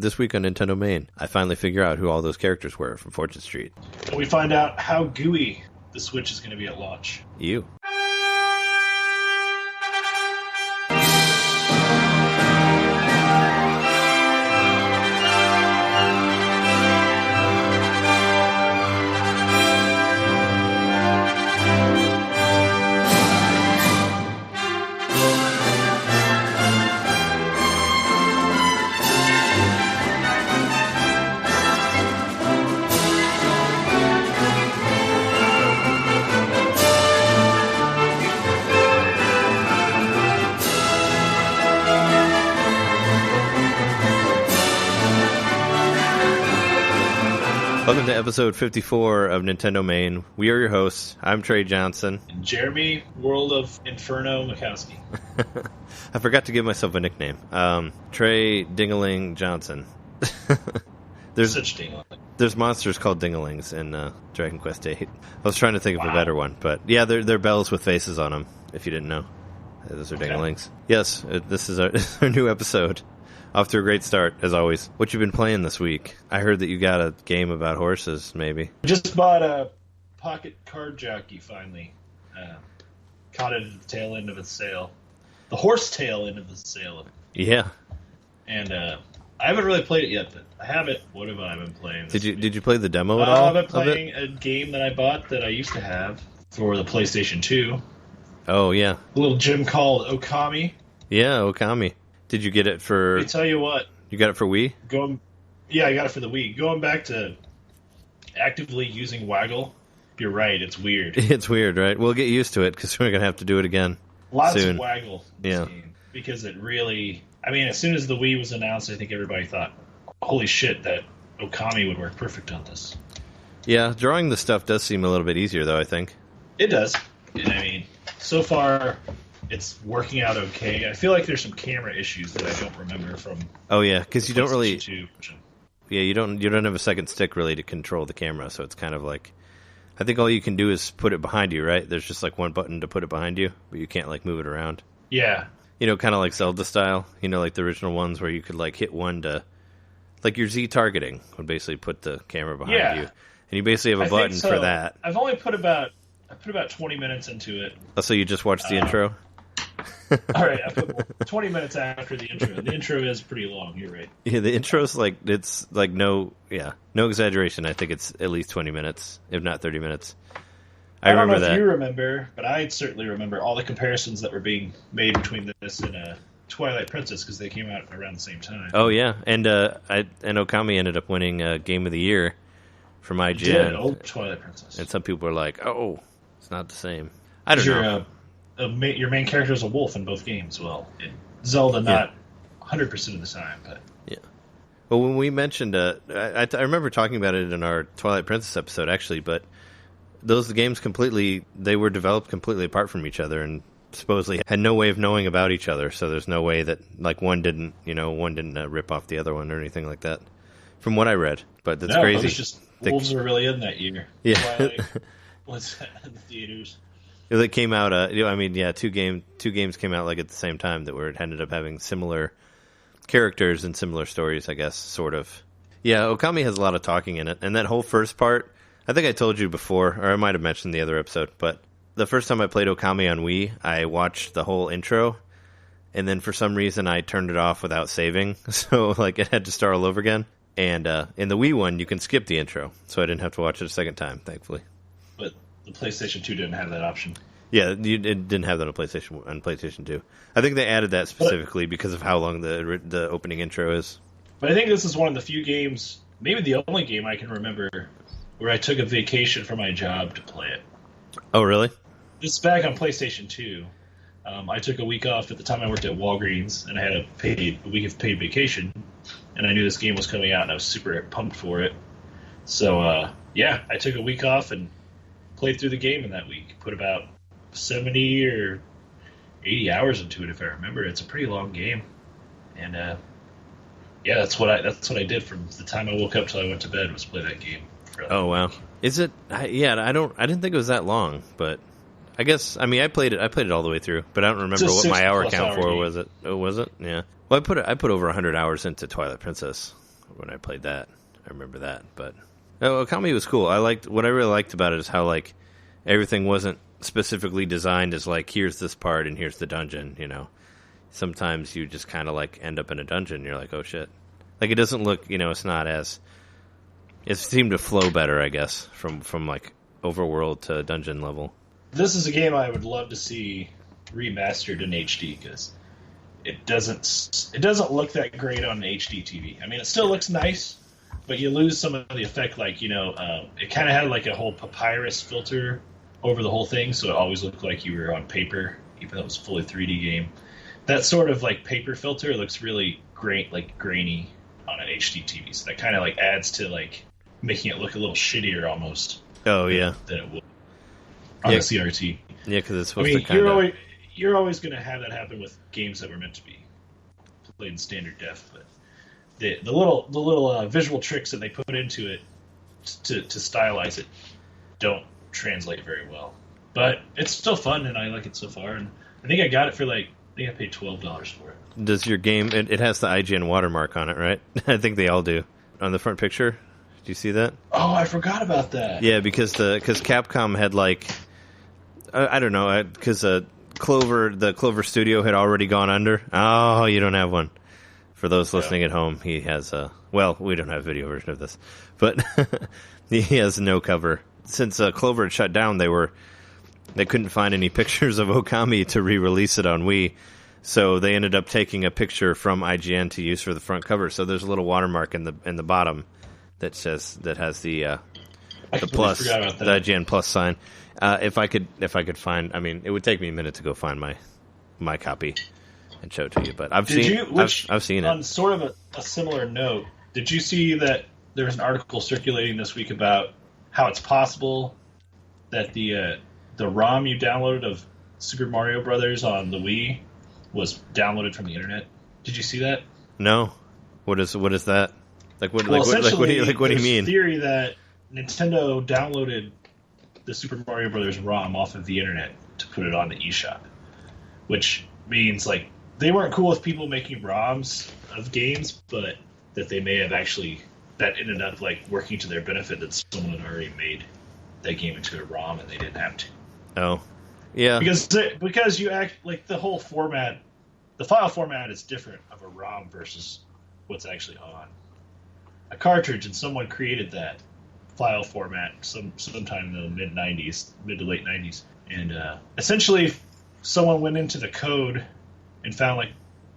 This week on NintenDomain, I finally figure out who all those characters were from Fortune Street. And we find out how gooey the Switch is going to be at launch. You. Welcome to episode 54 of NintenDomain. We are your hosts. I'm Trey Johnson. And Jeremy, World of Inferno Mikowski. I forgot to give myself a nickname. Trey Dingaling Johnson. Such Dingaling. There's monsters called Dingalings in Dragon Quest VIII. I was trying to think of a better one, but yeah, they're bells with faces on them, if you didn't know. Those are Dingalings. Yes, this is our new episode. Off to a great start, as always. What you been playing this week? I heard that you got a game about horses, maybe. Just bought a Pocket Card Jockey, finally. Caught it at the tail end of its sale. The horse tail end of the sale. Yeah. And I haven't really played it yet, but I have it. What have I been playing this week? Did you play the demo at all? I've been playing a game that I bought that I used to have for the PlayStation 2. Oh, yeah. A little gem called Okami. Yeah, Okami. Did you get it for... I tell you what. You got it for Wii? Yeah, I got it for the Wii. Going back to actively using Waggle, you're right, it's weird. It's weird, right? We'll get used to it, because we're going to have to do it again Lots soon. of Waggle in this game. Because it really... I mean, as soon as the Wii was announced, I think everybody thought, holy shit, that Okami would work perfect on this. Yeah, drawing the stuff does seem a little bit easier, though, I think. It does. And, I mean, so far... It's working out okay. I feel like there's some camera issues that I don't remember from. Oh yeah, because you don't really. Yeah, you don't have a second stick really to control the camera, so it's kind of like. I think all you can do is put it behind you, right? There's just like one button to put it behind you, but you can't like move it around. Yeah. You know, kind of like Zelda style. You know, like the original ones where you could like hit one to, like your Z targeting would basically put the camera behind you, and you basically have a button for that. I've only put about 20 minutes into it. Oh, so you just watched the intro? All right, I put 20 minutes after the intro. The intro is pretty long, you're right. Yeah, the intro's like, it's like no exaggeration. I think it's at least 20 minutes, if not 30 minutes. I don't remember know if that. you remember, but I certainly remember all the comparisons that were being made between this and Twilight Princess, because they came out around the same time. Oh, yeah, and Okami ended up winning Game of the Year from IGN. Did, old Twilight Princess. And some people are like, oh, it's not the same. I don't know. Your main character is a wolf in both games. Well, in Zelda, not 100% of the time, but yeah. Well, when we mentioned, I remember talking about it in our Twilight Princess episode, actually. But those games they were developed completely apart from each other, and supposedly had no way of knowing about each other. So there's no way that like one didn't rip off the other one or anything like that. From what I read, but that's crazy. It's just wolves were really in that year. Yeah, Twilight was in the theaters. It came out. Two games came out like at the same time that were ended up having similar characters and similar stories. I guess, sort of. Yeah, Okami has a lot of talking in it, and that whole first part. I think I told you before, or I might have mentioned the other episode. But the first time I played Okami on Wii, I watched the whole intro, and then for some reason I turned it off without saving, so like it had to start all over again. And in the Wii one, you can skip the intro, so I didn't have to watch it a second time, thankfully. But the PlayStation 2 didn't have that option. Yeah, it didn't have that on PlayStation 2. I think they added that specifically because of how long the opening intro is. But I think this is one of the few games, maybe the only game I can remember, where I took a vacation from my job to play it. Oh, really? This is back on PlayStation 2. I took a week off at the time I worked at Walgreens, and I had a week of paid vacation, and I knew this game was coming out, and I was super pumped for it. So, I took a week off and played through the game in that week. Put about 70 or 80 hours into it, if I remember. It's a pretty long game, and that's what I did from the time I woke up till I went to bed, was play that game. Oh wow, is it? I didn't think it was that long, but I guess I played it all the way through, but I don't remember what my hour count for was. It was it? Yeah. Well, I put over 100 hours into Twilight Princess, when I played that. I remember that. But Okami was cool. What I really liked about it is how like everything wasn't specifically designed as like here's this part and here's the dungeon. You know, sometimes you just kind of like end up in a dungeon. And you're like, oh shit. Like it doesn't look. It's not as. It seemed to flow better, I guess, from like overworld to dungeon level. This is a game I would love to see remastered in HD because it doesn't look that great on an HD TV. I mean, it still looks nice, but you lose some of the effect. Like it kind of had like a whole papyrus filter over the whole thing, so it always looked like you were on paper, even though it was a fully 3D game. That sort of like paper filter looks really great, like grainy on an HD TV. So that kind of like adds to like making it look a little shittier almost. Oh yeah, than it would on a CRT. Yeah, because it's supposed to kind of. You're always going to have that happen with games that were meant to be played in standard def, but the little visual tricks that they put into it to stylize it don't translate very well. But it's still fun, and I like it so far. And I think I got it for I paid $12 for it. Does your game? It has the IGN watermark on it, right? I think they all do. On the front picture, do you see that? Oh, I forgot about that. Yeah, because Capcom had like I don't know, because the Clover Studio had already gone under. Oh, you don't have one. For those listening at home, he has a. Well, we don't have a video version of this, but he has no cover. Since Clover had shut down, they couldn't find any pictures of Okami to re-release it on Wii, so they ended up taking a picture from IGN to use for the front cover. So there's a little watermark in the bottom that has the plus, the IGN plus sign. If I could find, I mean, it would take me a minute to go find my copy and show it to you. But I've seen it. On sort of a similar note, did you see that there was an article circulating this week about how it's possible that the ROM you downloaded of Super Mario Brothers on the Wii was downloaded from the internet? Did you see that? No. What is that? Like what? Well, what do you mean? Theory that Nintendo downloaded the Super Mario Brothers ROM off of the internet to put it on the eShop, which means like they weren't cool with people making ROMs of games, but that they may have actually that ended up like working to their benefit that someone had already made that game into a ROM and they didn't have to. Oh, yeah. Because you act like the whole format, the file format is different of a ROM versus what's actually on a cartridge, and someone created that file format sometime in the mid to late 90s, and essentially someone went into the code and found like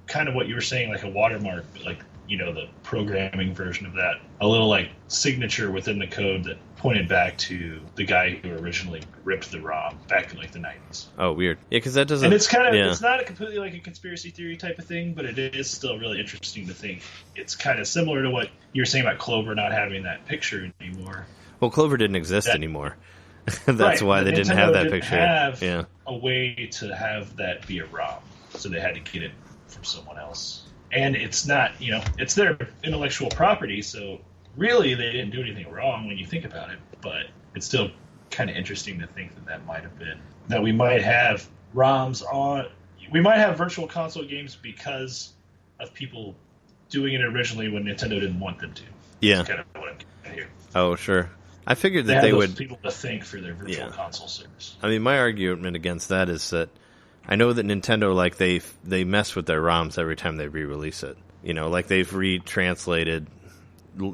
kind of what you were saying, like a watermark, but like the programming version of that, a little like signature within the code that pointed back to the guy who originally ripped the ROM back in like the 90s. Oh, weird. Yeah, because that doesn't. And it's kind of it's not a completely like a conspiracy theory type of thing, but it is still really interesting to think. It's kind of similar to what you were saying about Clover not having that picture anymore. Well, Clover didn't exist anymore. That's why they didn't have that picture. Have yeah, a way to have that be a ROM, so they had to get it from someone else. And it's not, it's their intellectual property, so really they didn't do anything wrong when you think about it. But it's still kind of interesting to think that might have been, that we might have ROMs on, we might have virtual console games because of people doing it originally when Nintendo didn't want them to. Yeah. That's kind of what I'm getting here. Oh, sure. I figured that they would people to think for their virtual console service. I mean, my argument against that is that I know that Nintendo, like, they mess with their ROMs every time they re-release it. Like they've retranslated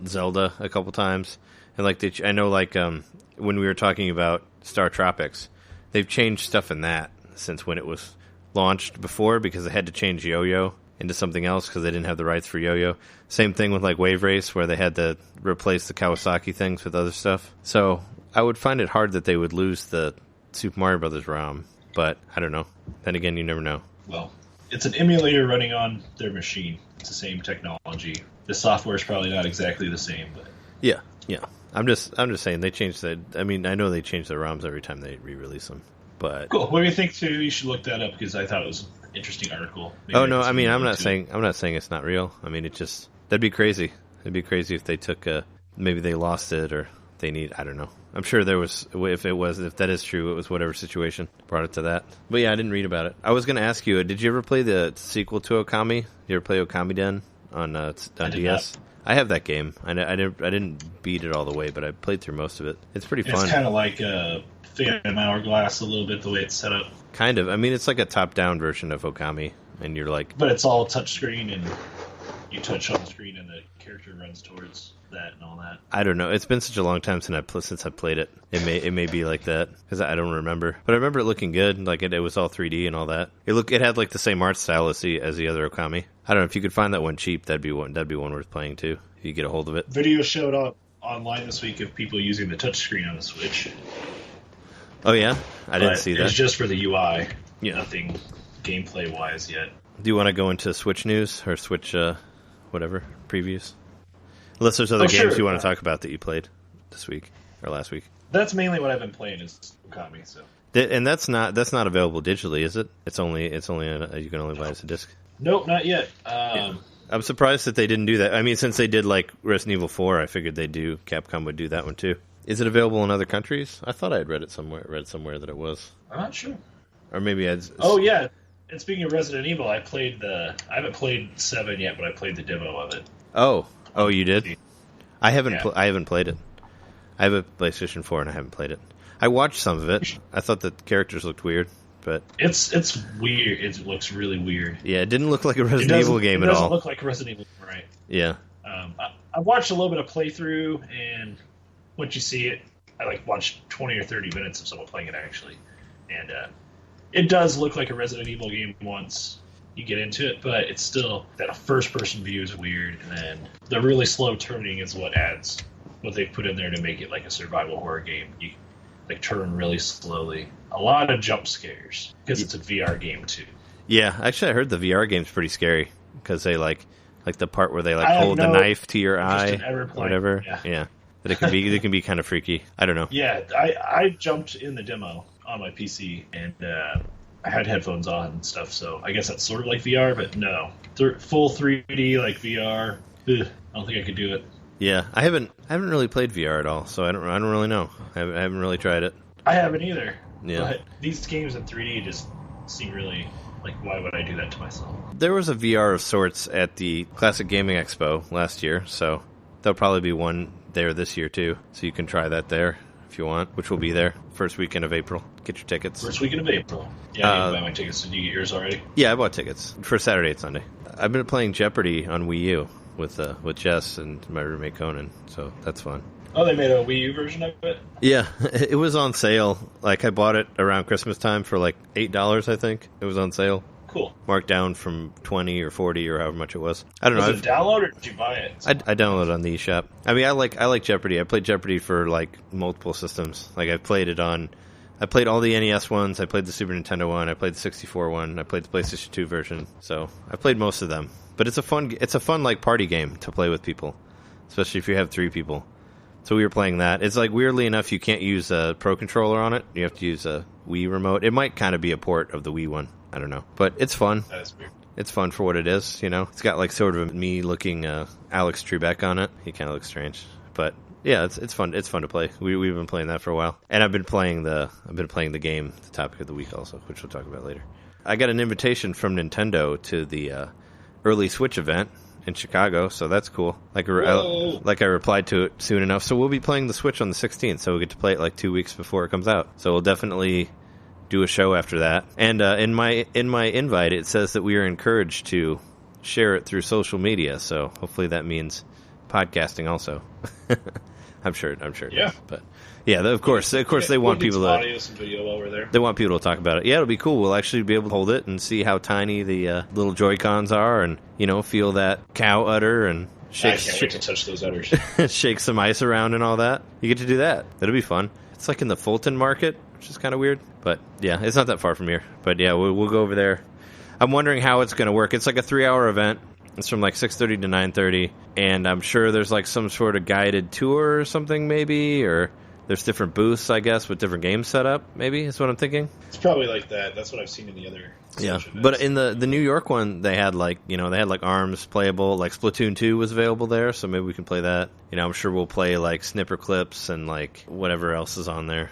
Zelda a couple times, and like I know, like when we were talking about Star Tropics, they've changed stuff in that since when it was launched before because they had to change Yo-Yo into something else because they didn't have the rights for Yo-Yo. Same thing with like Wave Race, where they had to replace the Kawasaki things with other stuff. So I would find it hard that they would lose the Super Mario Brothers ROM. But I don't know. Then again, you never know. Well, it's an emulator running on their machine. It's the same technology. The software is probably not exactly the same, but yeah. I'm just saying they changed that. I mean, I know they change their ROMs every time they re-release them. But cool. What do you think too? You should look that up because I thought it was an interesting article. Maybe I mean, I'm not saying it's not real. I mean, that'd be crazy. It'd be crazy if they took maybe they lost it or they need. I don't know. I'm sure there was, if that is true, it was whatever situation brought it to that. But yeah, I didn't read about it. I was going to ask you, did you ever play the sequel to Okami? You ever play Okami Den? on DS. I have that game. I didn't beat it all the way, but I played through most of it. It's pretty fun. It's kind of like Phantom Hourglass a little bit, the way it's set up. Kind of. I mean, it's like a top-down version of Okami, and you're like... But it's all touchscreen, and you touch on the screen, and the character runs towards that and all that. I don't know. It's been such a long time since I played it. It may be like that, because I don't remember. But I remember it looking good. Like, it was all 3D and all that. It had, like, the same art style as the other Okami. I don't know. If you could find that one cheap, that'd be one worth playing, too, if you get a hold of it. Video showed up online this week of people using the touchscreen on the Switch. Oh, yeah? I didn't see that. It's just for the UI. Yeah. Nothing gameplay-wise yet. Do you want to go into Switch news or Switch, whatever, previews? Unless there's other games you want to talk about that you played this week or last week. That's mainly what I've been playing is Okami. So. And that's not available digitally, is it? It's only you can only buy it as a disc. Nope, not yet. I'm surprised that they didn't do that. I mean, since they did like Resident Evil 4, I figured Capcom would do that one too. Is it available in other countries? I thought I had read somewhere that it was. I'm not sure. Or maybe Oh yeah. And speaking of Resident Evil, I haven't played 7 yet, but I played the demo of it. Oh, you did? I haven't played it. I have a PlayStation 4 and I haven't played it. I watched some of it. I thought the characters looked weird, but it's weird. It looks really weird. Yeah, it didn't look like a Resident Evil game at all. It doesn't look like Resident Evil, right? Yeah. I watched a little bit of playthrough, and once you see it, I watched 20 or 30 minutes of someone playing it actually, and it does look like a Resident Evil game once you get into it, but it's still that a first-person view is weird, and then the really slow turning is what they've put in there to make it like a survival horror game. You turn really slowly. A lot of jump scares because it's a VR game too. Yeah, actually, I heard the VR game's pretty scary because they like the part where they hold the knife to your eye or whatever. Yeah. But it can be kind of freaky. I don't know. Yeah, I jumped in the demo on my PC and I had headphones on and stuff, so I guess that's sort of like VR, but no, full 3D like VR. Ugh, I don't think I could do it. Yeah, I haven't really played VR at all, so I don't really know. I haven't really tried it. I haven't either. Yeah. But these games in 3D just seem really why would I do that to myself? There was a VR of sorts at the Classic Gaming Expo last year, so there'll probably be one there this year too. So you can try that there if you want, which will be there first weekend of April. Get your tickets. First weekend of April. Yeah, I need to buy my tickets. Did you get yours already? Yeah, I bought tickets for Saturday and Sunday. I've been playing Jeopardy on Wii U with Jess and my roommate Conan, so that's fun. Oh, they made a Wii U version of it? Yeah, it was on sale. I bought it around Christmas time for $8, I think. It was on sale. Cool. Marked down from 20 or 40 or however much it was. I don't know. Was it a download or did you buy it? I downloaded it on the eShop. I mean, I like Jeopardy. I played Jeopardy for multiple systems. I played all the NES ones. I played the Super Nintendo one. I played the 64 one. I played the PlayStation 2 version. So I played most of them. But it's a fun party game to play with people, especially if you have 3 people. So we were playing that. It's weirdly enough, you can't use a Pro Controller on it. You have to use a Wii remote. It might kind of be a port of the Wii one. I don't know. But it's fun. That is weird. It's fun for what it is, you know. It's got sort of a me-looking Alex Trebek on it. He kind of looks strange. But yeah, it's fun. It's fun to play. We've been playing that for a while. And I've been playing the game, the topic of the week also, which we'll talk about later. I got an invitation from Nintendo to the early Switch event in Chicago, so that's cool. I replied to it soon enough. So we'll be playing the Switch on the 16th, so we'll get to play it 2 weeks before it comes out. So we'll definitely do a show after that. And in my invite, it says that we are encouraged to share it through social media. So hopefully that means podcasting also. I'm sure. Yeah. But yeah, of course, they want people to audio, some video while we're there. They want people to talk about it. Yeah, it'll be cool. We'll actually be able to hold it and see how tiny the little Joy-Cons are, and feel that cow udder and shake. I can't wait to touch those udders. Shake some ice around and all that. You get to do that. It'll be fun. It's in the Fulton Market, which is kind of weird, but yeah, it's not that far from here. But yeah, we'll go over there. I'm wondering how it's going to work. It's a 3-hour event. It's from 6:30 to 9:30, and I'm sure there's some sort of guided tour or something maybe, or there's different booths, I guess, with different games set up, maybe, is what I'm thinking. It's probably like that. That's what I've seen in the other events. But in the New York one, they had ARMS playable, Splatoon 2 was available there, so maybe we can play that. I'm sure we'll play Snipper Clips and whatever else is on there.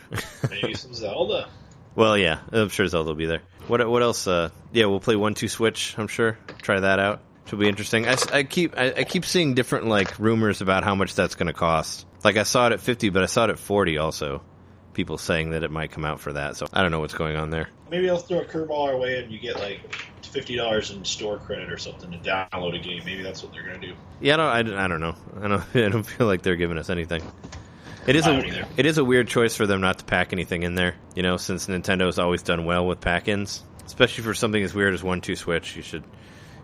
Maybe some Zelda. Well, yeah, I'm sure Zelda will be there. What else? Yeah, we'll play 1-2 Switch, I'm sure. Try that out. Should be interesting. I keep seeing different like rumors about how much that's going to cost. Like I saw it at 50, but I saw it at 40 also. People saying that it might come out for that. So I don't know what's going on there. Maybe they'll throw a curveball our way and you get like $50 in store credit or something to download a game. Maybe that's what they're going to do. Yeah, I don't know. I don't feel like they're giving us anything. It is a weird choice for them not to pack anything in there. You know, since Nintendo's always done well with pack-ins, especially for something as weird as 1-2 Switch. You should,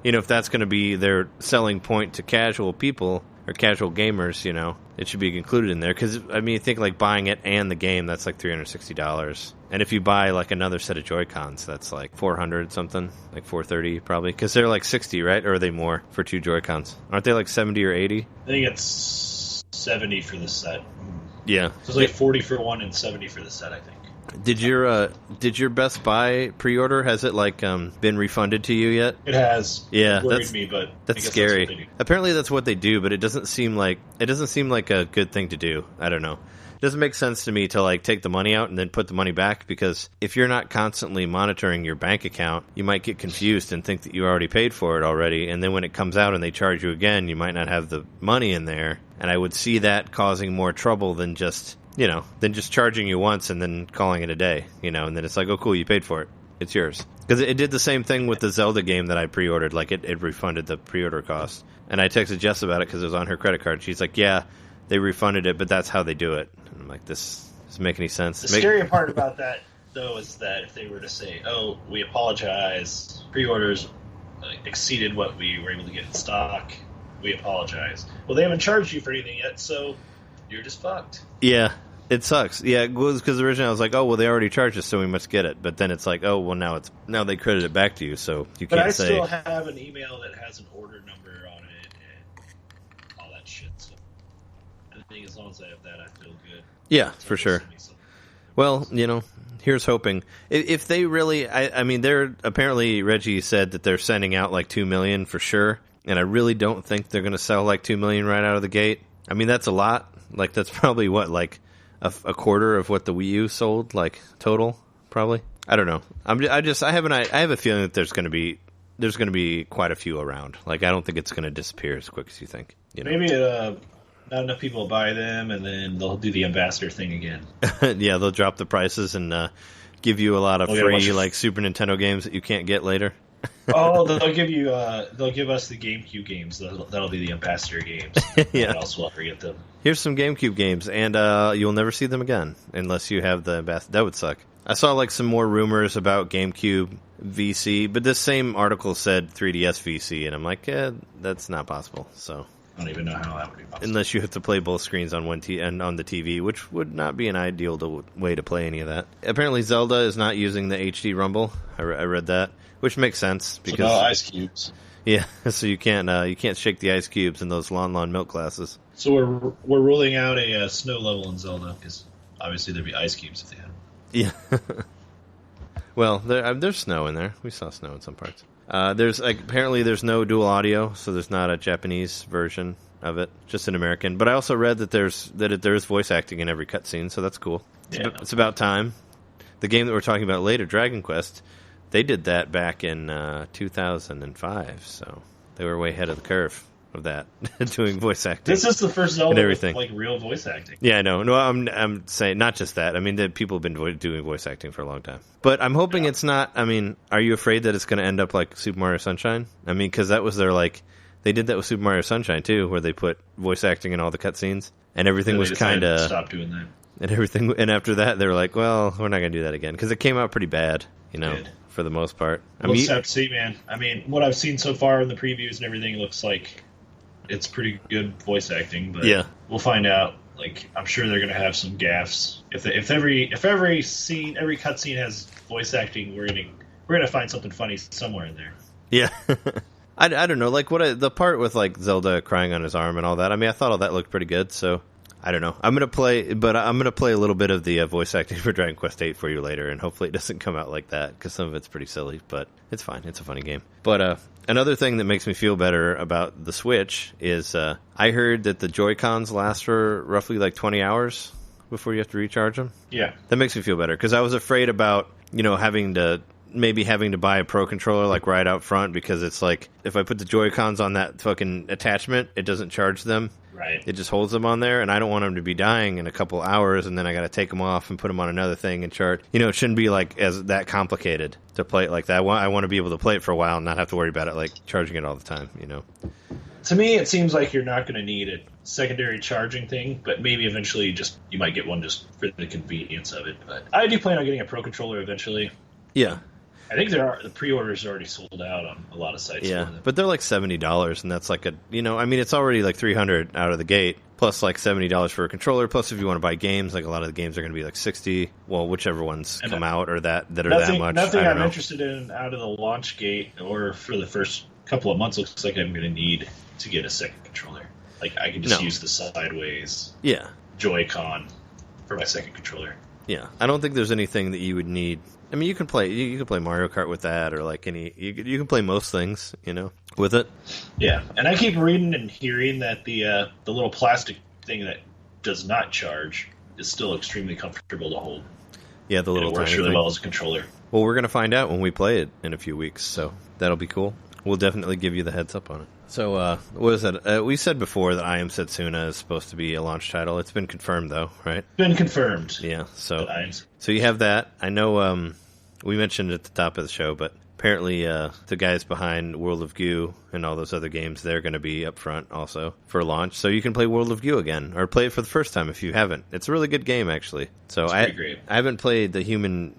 you know, if that's going to be their selling point to casual people or casual gamers, you know, it should be included in there. Because I mean, you think like buying it and the game, that's like $360. And if you buy like another set of Joy-Cons, that's like $400 something, like $430 probably. Because they're like 60, right? Or are they more for 2 Joy-Cons? Aren't they like 70 or 80? I think it's 70 for the set. Yeah. So it's like 40 for one and 70 for the set, I think. Did your Best Buy pre-order, has it like been refunded to you yet? It has. Yeah, it worried me, but that's scary. That's apparently that's what they do, but it doesn't seem like a good thing to do. I don't know. It doesn't make sense to me to like take the money out and then put the money back, because if you're not constantly monitoring your bank account, you might get confused and think that you already paid for it already, and then when it comes out and they charge you again, you might not have the money in there. And I would see that causing more trouble than just charging you once and then calling it a day, you know, and then it's like, oh, cool, you paid for it. It's yours. Because it did the same thing with the Zelda game that I pre-ordered. Like, it refunded the pre-order cost. And I texted Jess about it because it was on her credit card. She's like, yeah, they refunded it, but that's how they do it. And I'm like, this doesn't make any sense. The scary part about that, though, is that if they were to say, oh, we apologize, pre-orders exceeded what we were able to get in stock, we apologize. Well, they haven't charged you for anything yet, so you're just fucked. Yeah, it sucks. Yeah, it was because originally I was like, oh, well, they already charged us, so we must get it. But then it's like, oh, well, now they credit it back to you, so you can't say. But I still have an email that has an order number on it and all that shit. So I think as long as I have that, I feel good. Yeah, for sure. Well, you know, here's hoping. If they really, I mean, they're apparently, Reggie said that they're sending out like 2 million for sure. And I really don't think they're going to sell like 2 million right out of the gate. I mean, that's a lot. Like, that's probably what, like a quarter of what the Wii U sold, like total, probably. I don't know. I have a feeling that there's going to be quite a few around. Like, I don't think it's going to disappear as quick as you think. You know? Maybe not enough people buy them, and then they'll do the ambassador thing again. Yeah, they'll drop the prices and give you a lot of free like Super Nintendo games that you can't get later. Oh, they'll give us the GameCube games. That'll be the ambassador games. Yeah. What else will I forget them? Here's some GameCube games, and you'll never see them again unless you have the ambassador. That would suck. I saw like some more rumors about GameCube VC, but this same article said 3DS VC, and I'm like, that's not possible. So I don't even know how that would be possible. Unless you have to play both screens on and on the TV, which would not be an ideal way to play any of that. Apparently, Zelda is not using the HD Rumble. I read that. Which makes sense because no ice cubes. Yeah, so you can't shake the ice cubes in those Lon milk glasses. So we're ruling out a snow level in Zelda because obviously there'd be ice cubes if they had them. Yeah. Well, there's snow in there. We saw snow in some parts. Apparently there's no dual audio, so there's not a Japanese version of it, just an American. But I also read that there's voice acting in every cutscene, so that's cool. It's about time. The game that we're talking about later, Dragon Quest. They did that back in 2005, so they were way ahead of the curve of that, doing voice acting. This is the first Zelda with like real voice acting. Yeah, I know. No, I'm saying not just that. I mean, people have been doing voice acting for a long time. But I'm hoping it's not. I mean, are you afraid that it's going to end up like Super Mario Sunshine? I mean, because that was their like. They did that with Super Mario Sunshine too, where they put voice acting in all the cutscenes, and everything was kind of stop doing that. And everything, and after that, they were like, "Well, we're not going to do that again," because it came out pretty bad, you know. For the most part. We'll just have to see, man. I mean, what I've seen so far in the previews and everything looks like it's pretty good voice acting, but we'll find out. Like, I'm sure they're going to have some gaffes. If every cutscene has voice acting, we're gonna find something funny somewhere in there. Yeah. I don't know. Like the part with like Zelda crying on his arm and all that. I mean, I thought all that looked pretty good. So I don't know. I'm gonna play a little bit of the voice acting for Dragon Quest VIII for you later, and hopefully it doesn't come out like that because some of it's pretty silly, but it's fine. It's a funny game. But another thing that makes me feel better about the Switch is I heard that the Joy-Cons last for roughly like 20 hours before you have to recharge them. Yeah, that makes me feel better because I was afraid about having to maybe having to buy a Pro Controller like right out front, because it's like if I put the Joy-Cons on that fucking attachment, it doesn't charge them. Right. It just holds them on there, and I don't want them to be dying in a couple hours, and then I got to take them off and put them on another thing and charge. You know, it shouldn't be like as that complicated to play it like that. I want to be able to play it for a while and not have to worry about it like charging it all the time. You know. To me, it seems like you're not going to need a secondary charging thing, but maybe eventually you might get one just for the convenience of it. But I do plan on getting a Pro Controller eventually. Yeah. I think the pre-orders are already sold out on a lot of sites. Yeah, for them. but they're like $70, and that's like it's already like $300 out of the gate, plus like $70 for a controller. Plus, if you want to buy games, like a lot of the games are going to be like $60. Well, whichever ones come out or that are that much. Nothing I'm interested in out of the launch gate or for the first couple of months looks like I'm going to need to get a second controller. Like I can just use the sideways Joy-Con for my second controller. Yeah, I don't think there's anything that you would need. I mean, you can play Mario Kart with that, or like you can play most things, you know, with it. Yeah, and I keep reading and hearing that the little plastic thing that does not charge is still extremely comfortable to hold. Yeah, the little it works tiny really thing. well as a controller. Well, we're gonna find out when we play it in a few weeks, so that'll be cool. We'll definitely give you the heads up on it. So, what is that? We said before that I Am Setsuna is supposed to be a launch title. It's been confirmed, though, right? Been confirmed. Yeah. So you have that. I know. We mentioned it at the top of the show, but apparently the guys behind World of Goo and all those other games, they're going to be up front also for launch. So you can play World of Goo again, or play it for the first time if you haven't. It's a really good game, actually. So I haven't played the human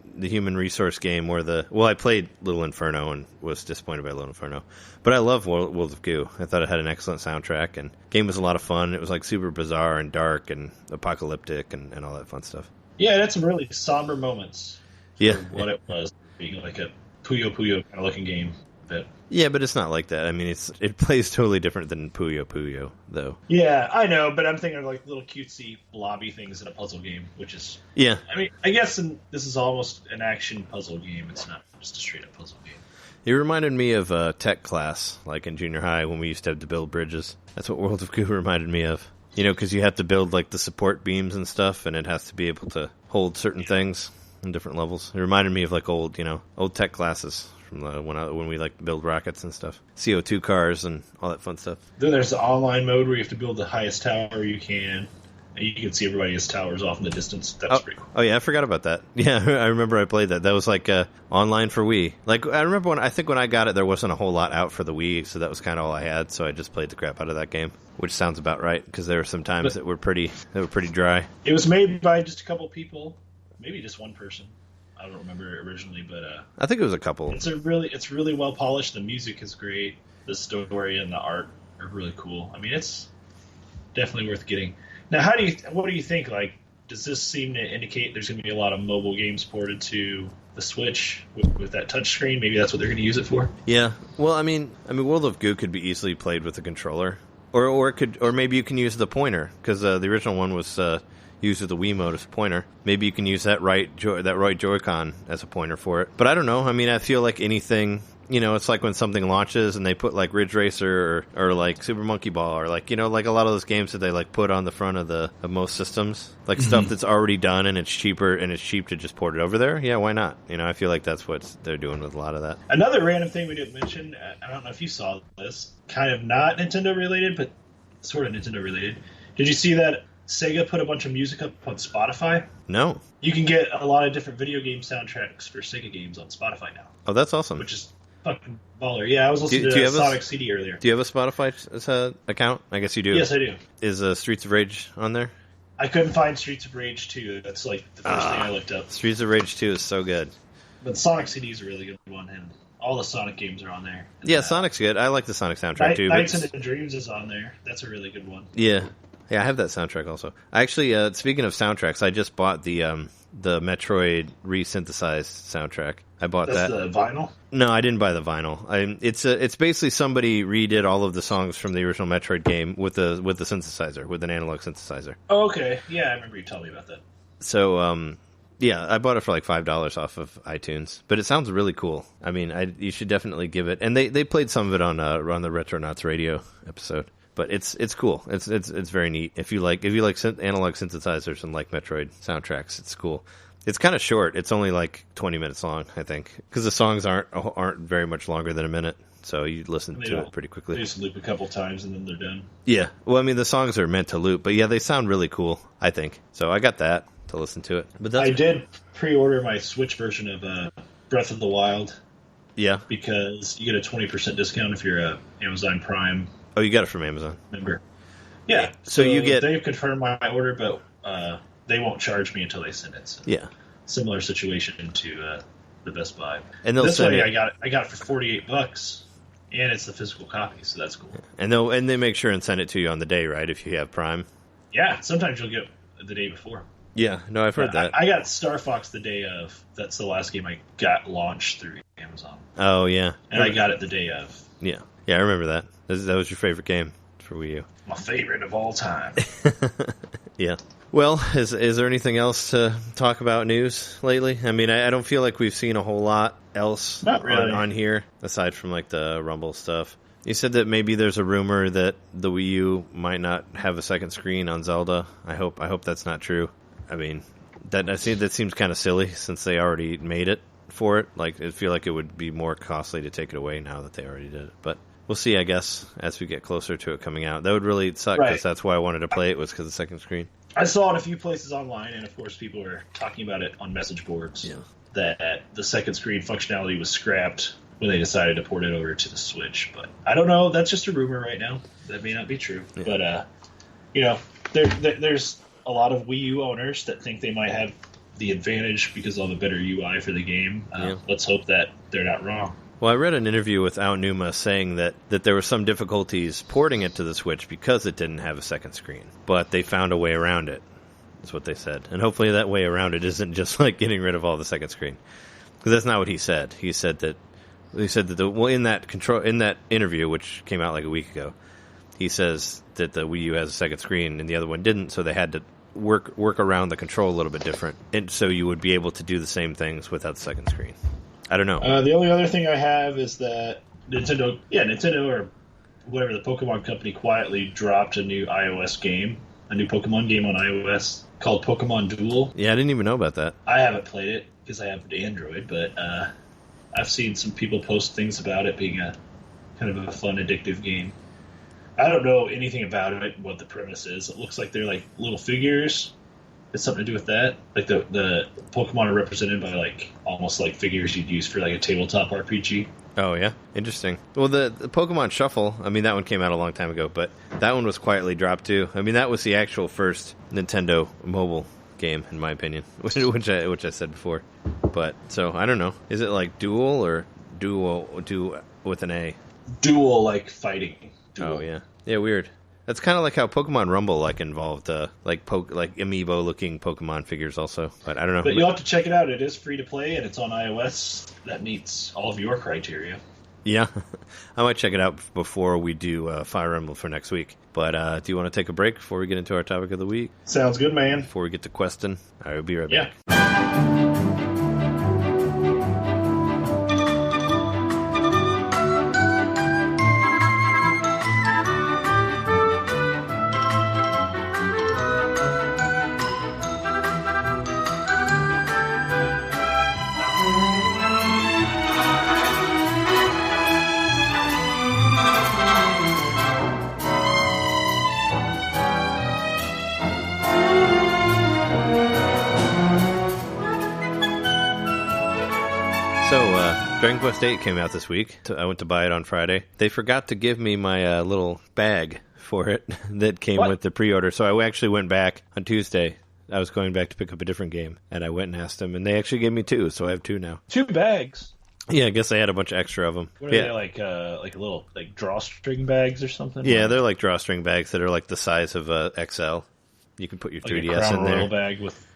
resource game I played Little Inferno and was disappointed by Little Inferno. But I love World of Goo. I thought it had an excellent soundtrack, and the game was a lot of fun. It was like super bizarre and dark and apocalyptic and all that fun stuff. Yeah, it had some really somber moments. Yeah. What it was, being like a Puyo Puyo kind of looking game. But yeah, but it's not like that. I mean, it plays totally different than Puyo Puyo, though. Yeah, I know, but I'm thinking of like little cutesy blobby things in a puzzle game, which is... Yeah. I mean, I guess this is almost an action puzzle game. It's not just a straight-up puzzle game. It reminded me of tech class, like in junior high when we used to have to build bridges. That's what World of Goo reminded me of. You know, because you have to build like the support beams and stuff, and it has to be able to hold certain things on different levels. It reminded me of like old tech classes from when we like build rockets and stuff, CO2 cars and all that fun stuff. Then there's the online mode where you have to build the highest tower you can, and you can see everybody's towers off in the distance. That's pretty cool. Oh yeah, I forgot about that. Yeah, I remember I played that. That was like online for Wii. Like I remember when I got it, there wasn't a whole lot out for the Wii, so that was kind of all I had. So I just played the crap out of that game, which sounds about right because there were some times that were pretty dry. It was made by just a couple people. Maybe just one person. I don't remember originally, but I think it was a couple. It's really well polished. The music is great. The story and the art are really cool. I mean, it's definitely worth getting. Now, what do you think? Like, does this seem to indicate there's going to be a lot of mobile games ported to the Switch with that touchscreen? Maybe that's what they're going to use it for. Yeah. Well, I mean, World of Goo could be easily played with a controller, or maybe you can use the pointer because the original one was. Used with the Wiimote as a pointer. Maybe you can use that right Joy-Con as a pointer for it. But I don't know. I mean, I feel like anything, it's like when something launches and they put like Ridge Racer or like Super Monkey Ball or like, like a lot of those games that they like put on the front of most systems, like stuff that's already done and it's cheaper and it's cheap to just port it over there. Yeah, why not? I feel like that's what they're doing with a lot of that. Another random thing we didn't mention, I don't know if you saw this, kind of not Nintendo related, but sort of Nintendo related. Did you see that Sega put a bunch of music up on Spotify? No. You can get a lot of different video game soundtracks for Sega games on Spotify now. Oh, that's awesome. Which is fucking baller. Yeah, I was listening to Sonic CD earlier. Do you have a Spotify account? I guess you do. Yes, I do. Is Streets of Rage on there? I couldn't find Streets of Rage 2. That's like the first thing I looked up. Streets of Rage 2 is so good. But Sonic CD is a really good one, and all the Sonic games are on there. Yeah, Sonic's good. I like the Sonic soundtrack too. Nights into Dreams is on there. That's a really good one. Yeah. Yeah, I have that soundtrack also. I actually, speaking of soundtracks, I just bought the Metroid re-synthesized soundtrack. I bought that. That's the vinyl? No, I didn't buy the vinyl. It's basically somebody redid all of the songs from the original Metroid game with the synthesizer, with an analog synthesizer. Oh, okay. Yeah, I remember you telling me about that. So, yeah, I bought it for like $5 off of iTunes, but it sounds really cool. I mean, you should definitely give it. And they played some of it on the Retronauts radio episode. But it's cool. It's very neat. If you like analog synthesizers and like Metroid soundtracks, it's cool. It's kind of short. It's only like 20 minutes long, I think, because the songs aren't very much longer than a minute. So you listen to it pretty quickly. They just loop a couple times and then they're done. Yeah. Well, I mean, the songs are meant to loop, but yeah, they sound really cool, I think. So I got that to listen to it. But I did pre-order my Switch version of Breath of the Wild. Yeah. Because you get a 20% discount if you're a Amazon Prime. Oh, you got it from Amazon member. Yeah. So you get. They've confirmed my order, but they won't charge me until they send it. So yeah. Similar situation to the Best Buy. And they'll this send way, it. I got it for $48. And it's the physical copy, so that's cool. And they make sure and send it to you on the day, right? If you have Prime. Yeah, sometimes you'll get the day before. Yeah, no, I've heard that. I got Star Fox the day of. That's the last game I got launched through Amazon. Oh yeah, and I got it the day of. Yeah, I remember that. That was your favorite game for Wii U. My favorite of all time. Yeah. Well, is there anything else to talk about news lately? I mean, I don't feel like we've seen a whole lot else Not really. on here aside from like the Rumble stuff. You said that maybe there's a rumor that the Wii U might not have a second screen on Zelda. I hope that's not true. I mean, that seems kind of silly since they already made it for it. Like, I feel like it would be more costly to take it away now that they already did it. But we'll see, I guess, as we get closer to it coming out. That would really suck because that's why I wanted to play it, was because of the second screen. I saw it a few places online, and of course people are talking about it on message boards. Yeah. That the second screen functionality was scrapped when they decided to port it over to the Switch. But I don't know. That's just a rumor right now. That may not be true. Yeah. But, there's a lot of Wii U owners that think they might have the advantage because of the better UI for the game. Let's hope that they're not wrong. Well, I read an interview with Aonuma saying that there were some difficulties porting it to the Switch because it didn't have a second screen, but they found a way around it. That's what they said. And hopefully that way around it isn't just like getting rid of all the second screen. Because that's not what he said. He said that in that interview, which came out like a week ago, he says that the Wii U has a second screen and the other one didn't, so they had to work around the control a little bit different, and so you would be able to do the same things without the second screen. I don't know. The only other thing I have is that Nintendo or whatever the Pokemon company quietly dropped a new iOS game, a new Pokemon game on iOS called Pokemon Duel. Yeah, I didn't even know about that. I haven't played it because I have Android, but I've seen some people post things about it being a kind of a fun, addictive game. I don't know anything about it, what the premise is. It looks like they're like little figures. It's something to do with that. Like the Pokemon are represented by like almost like figures you'd use for like a tabletop RPG. Oh yeah, interesting. Well, the Pokemon Shuffle, I mean that one came out a long time ago, but that one was quietly dropped too. I mean that was the actual first Nintendo mobile game, in my opinion, which I said before. But so I don't know. Is it like Duel or Duo with an A? Duel, like fighting. Duel. Oh yeah, weird. That's kind of like how Pokemon Rumble like involved like amiibo looking Pokemon figures also. But I don't know. But you'll have to check it out. It is free to play and it's on iOS. That meets all of your criteria. Yeah, I might check it out before we do Fire Emblem for next week. But do you want to take a break before we get into our topic of the week? Sounds good, man. Before we get to Questin, I will be right back. Dragon Quest VIII came out this week. I went to buy it on Friday. They forgot to give me my little bag for it that came with the pre-order. So I actually went back on Tuesday. I was going back to pick up a different game, and I went and asked them, and they actually gave me 2, so I have 2 now. 2 bags? Yeah, I guess they had a bunch of extra of them. What are they, like little like drawstring bags or something? Yeah, they're like drawstring bags that are like the size of a XL. You can put your 3DS in there. Royal bag with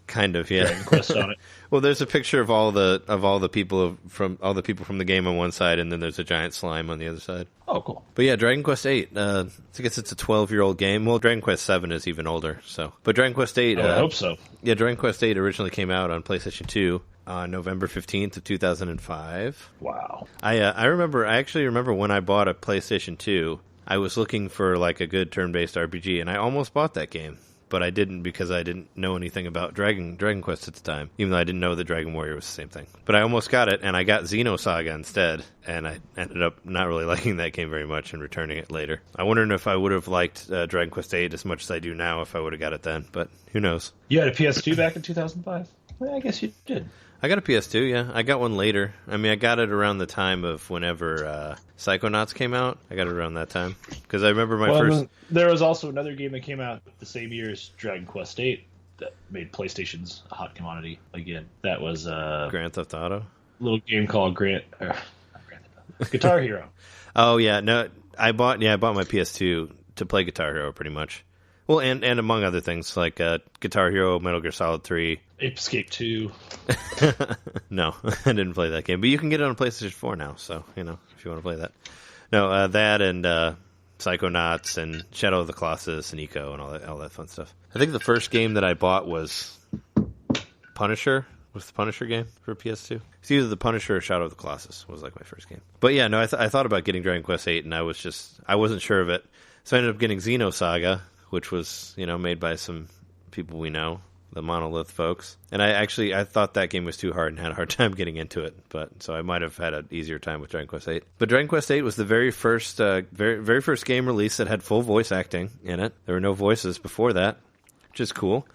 kind of, yeah. Dragon Quest on it. Well, there's a picture of all the people from the game on one side, and then there's a giant slime on the other side. Oh, cool. But yeah, Dragon Quest VIII. I guess it's a 12-year-old game. Well, Dragon Quest VII is even older. But Dragon Quest VIII. I hope so. Yeah, Dragon Quest VIII originally came out on PlayStation 2 on November 15th of 2005. Wow. I actually remember when I bought a PlayStation 2. I was looking for like a good turn-based RPG, and I almost bought that game. but I didn't because I didn't know anything about Dragon Quest at the time, even though I didn't know that Dragon Warrior was the same thing. But I almost got it, and I got Xenosaga instead, and I ended up not really liking that game very much and returning it later. I wondered if I would have liked Dragon Quest VIII as much as I do now if I would have got it then, but who knows. You had a PS2 back in 2005? Well, I guess you did. I got a PS2, yeah. I got one later. I mean, I got it around the time of whenever Psychonauts came out. I got it around that time. Because I remember my first... There was also another game that came out the same year as Dragon Quest VIII that made PlayStation's a hot commodity again. That was Grand Theft Auto? A little game called Guitar Hero. Oh, yeah. No, I bought my PS2 to play Guitar Hero, pretty much. Well, and among other things, like Guitar Hero, Metal Gear Solid 3. Ape Escape 2. No, I didn't play that game. But you can get it on PlayStation 4 now, so, if you want to play that. No, that and Psychonauts and Shadow of the Colossus and Eco and all that fun stuff. I think the first game that I bought was Punisher. Was the Punisher game for PS2? It's either the Punisher or Shadow of the Colossus was like my first game. But yeah, no, I thought about getting Dragon Quest VIII, and I wasn't sure of it. So I ended up getting Xenosaga, which was, made by some people we know, the Monolith folks. And I thought that game was too hard and had a hard time getting into it. But so I might have had an easier time with Dragon Quest VIII. But Dragon Quest VIII was the very first game release that had full voice acting in it. There were no voices before that, which is cool.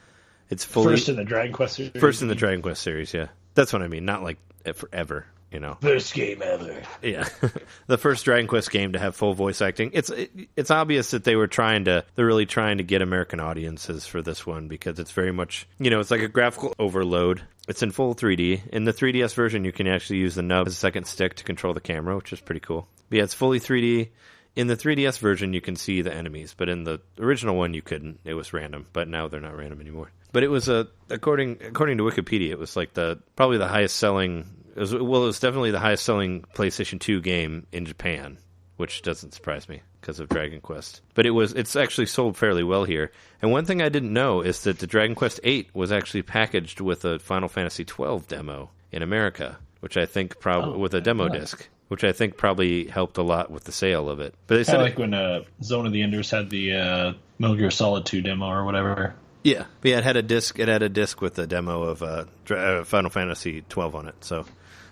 It's fully first in the Dragon Quest series. First in the Dragon Quest series, yeah. That's what I mean. Not like forever. First game ever. Yeah. The first Dragon Quest game to have full voice acting. It's obvious that they're really trying to get American audiences for this one because it's very much, it's like a graphical overload. It's in full 3D. In the 3DS version, you can actually use the nub as a second stick to control the camera, which is pretty cool. But yeah, it's fully 3D. In the 3DS version, you can see the enemies, but in the original one, you couldn't. It was random, but now they're not random anymore. But it was according to Wikipedia, it was like probably the highest selling. It was definitely the highest selling PlayStation 2 game in Japan, which doesn't surprise me because of Dragon Quest. But it's actually sold fairly well here. And one thing I didn't know is that the Dragon Quest VIII was actually packaged with a Final Fantasy XII demo in America, which I think with a demo disc, which I think probably helped a lot with the sale of it. But they said like when Zone of the Enders had the Metal Gear Solid 2 demo or whatever. Yeah, it had a disc. It had a disc with a demo of Final Fantasy XII on it. So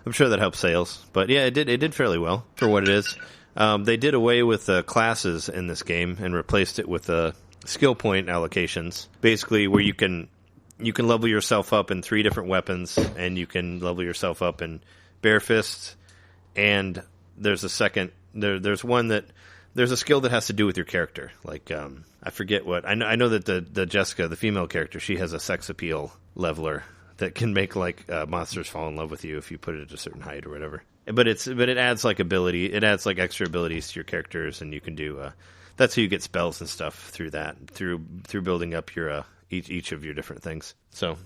I'm sure that helped sales. But yeah, it did fairly well for what it is. They did away with classes in this game and replaced it with skill point allocations, basically where you can level yourself up in 3 different weapons, and you can level yourself up in bare fists. And there's a second. There's one that. There's a skill that has to do with your character. Like, I forget what. I know that the Jessica, the female character, she has a sex appeal leveler that can make monsters fall in love with you if you put it at a certain height or whatever. But it adds ability. It adds extra abilities to your characters, and you can do. That's how you get spells and stuff through that through building up your each of your different things. So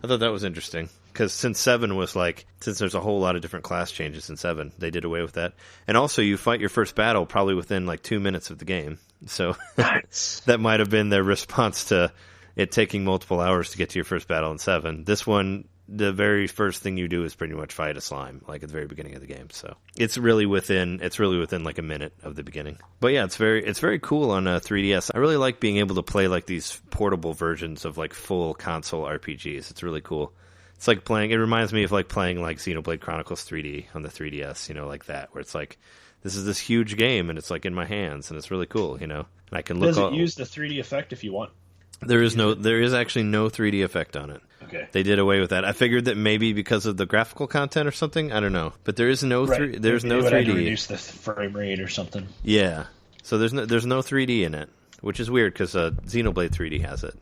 I thought that was interesting. Because since 7 was since there's a whole lot of different class changes in 7, they did away with that. And also, you fight your first battle probably within 2 minutes of the game. So that might have been their response to it taking multiple hours to get to your first battle in 7. This one, the very first thing you do is pretty much fight a slime, at the very beginning of the game. So it's really within a minute of the beginning. But yeah, it's very cool on 3DS. I really like being able to play these portable versions of full console RPGs. It's really cool. It's like playing. It reminds me of playing Xenoblade Chronicles 3D on the 3DS. Like that, where it's this is this huge game and it's in my hands and it's really cool. And I can look. Does it use the 3D effect if you want? There is actually no 3D effect on it. Okay. They did away with that. I figured that maybe because of the graphical content or something. I don't know, but there is no there's no 3D. Reduce the frame rate or something. Yeah. So there's no 3D in it, which is weird because Xenoblade 3D has it.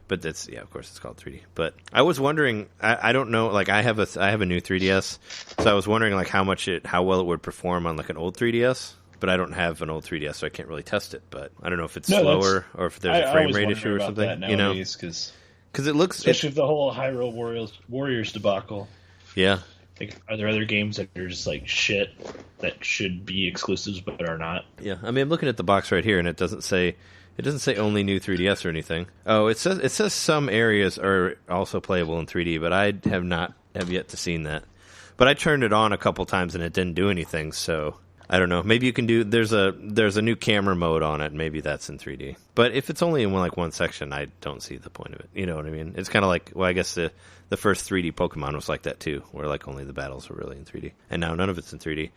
But of course it's called 3D. But I was wondering, I don't know, I have a new 3DS, so I was wondering how well it would perform on an old 3DS. But I don't have an old 3DS, so I can't really test it. But I don't know if it's slower or if there's a frame rate issue or something. Because it looks, especially with the whole Hyrule Warriors debacle. Yeah. Are there other games that are just shit that should be exclusives but are not? Yeah, I mean, I'm looking at the box right here, and it doesn't say only new 3DS or anything. Oh, it says some areas are also playable in 3D, but I have yet to seen that. But I turned it on a couple times and it didn't do anything, so I don't know. Maybe you can do. There's a new camera mode on it. Maybe that's in 3D. But if it's only in like one section, I don't see the point of it. You know what I mean? It's kind of like, well, I guess the first 3D Pokemon was like that too, where like only the battles were really in 3D, and now none of it's in 3D.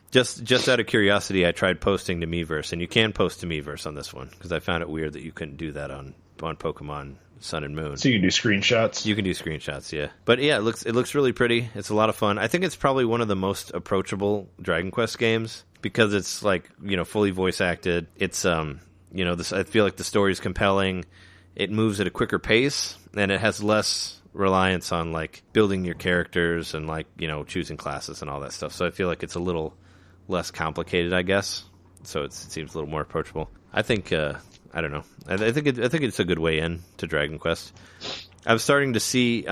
Just out of curiosity, I tried posting to Miiverse, and you can post to Miiverse on this one because I found it weird that you couldn't do that on Pokemon Sun and Moon. So you can do screenshots? You can do screenshots, yeah. But yeah, it looks really pretty. It's a lot of fun. I think it's probably one of the most approachable Dragon Quest games because it's like, fully voice acted. It's I feel like the story is compelling. It moves at a quicker pace, and it has less reliance on like building your characters and like, choosing classes and all that stuff. So I feel like it's a little less complicated, I guess. So it seems a little more approachable. I think I don't know. I think it's a good way in to Dragon Quest. I'm starting to see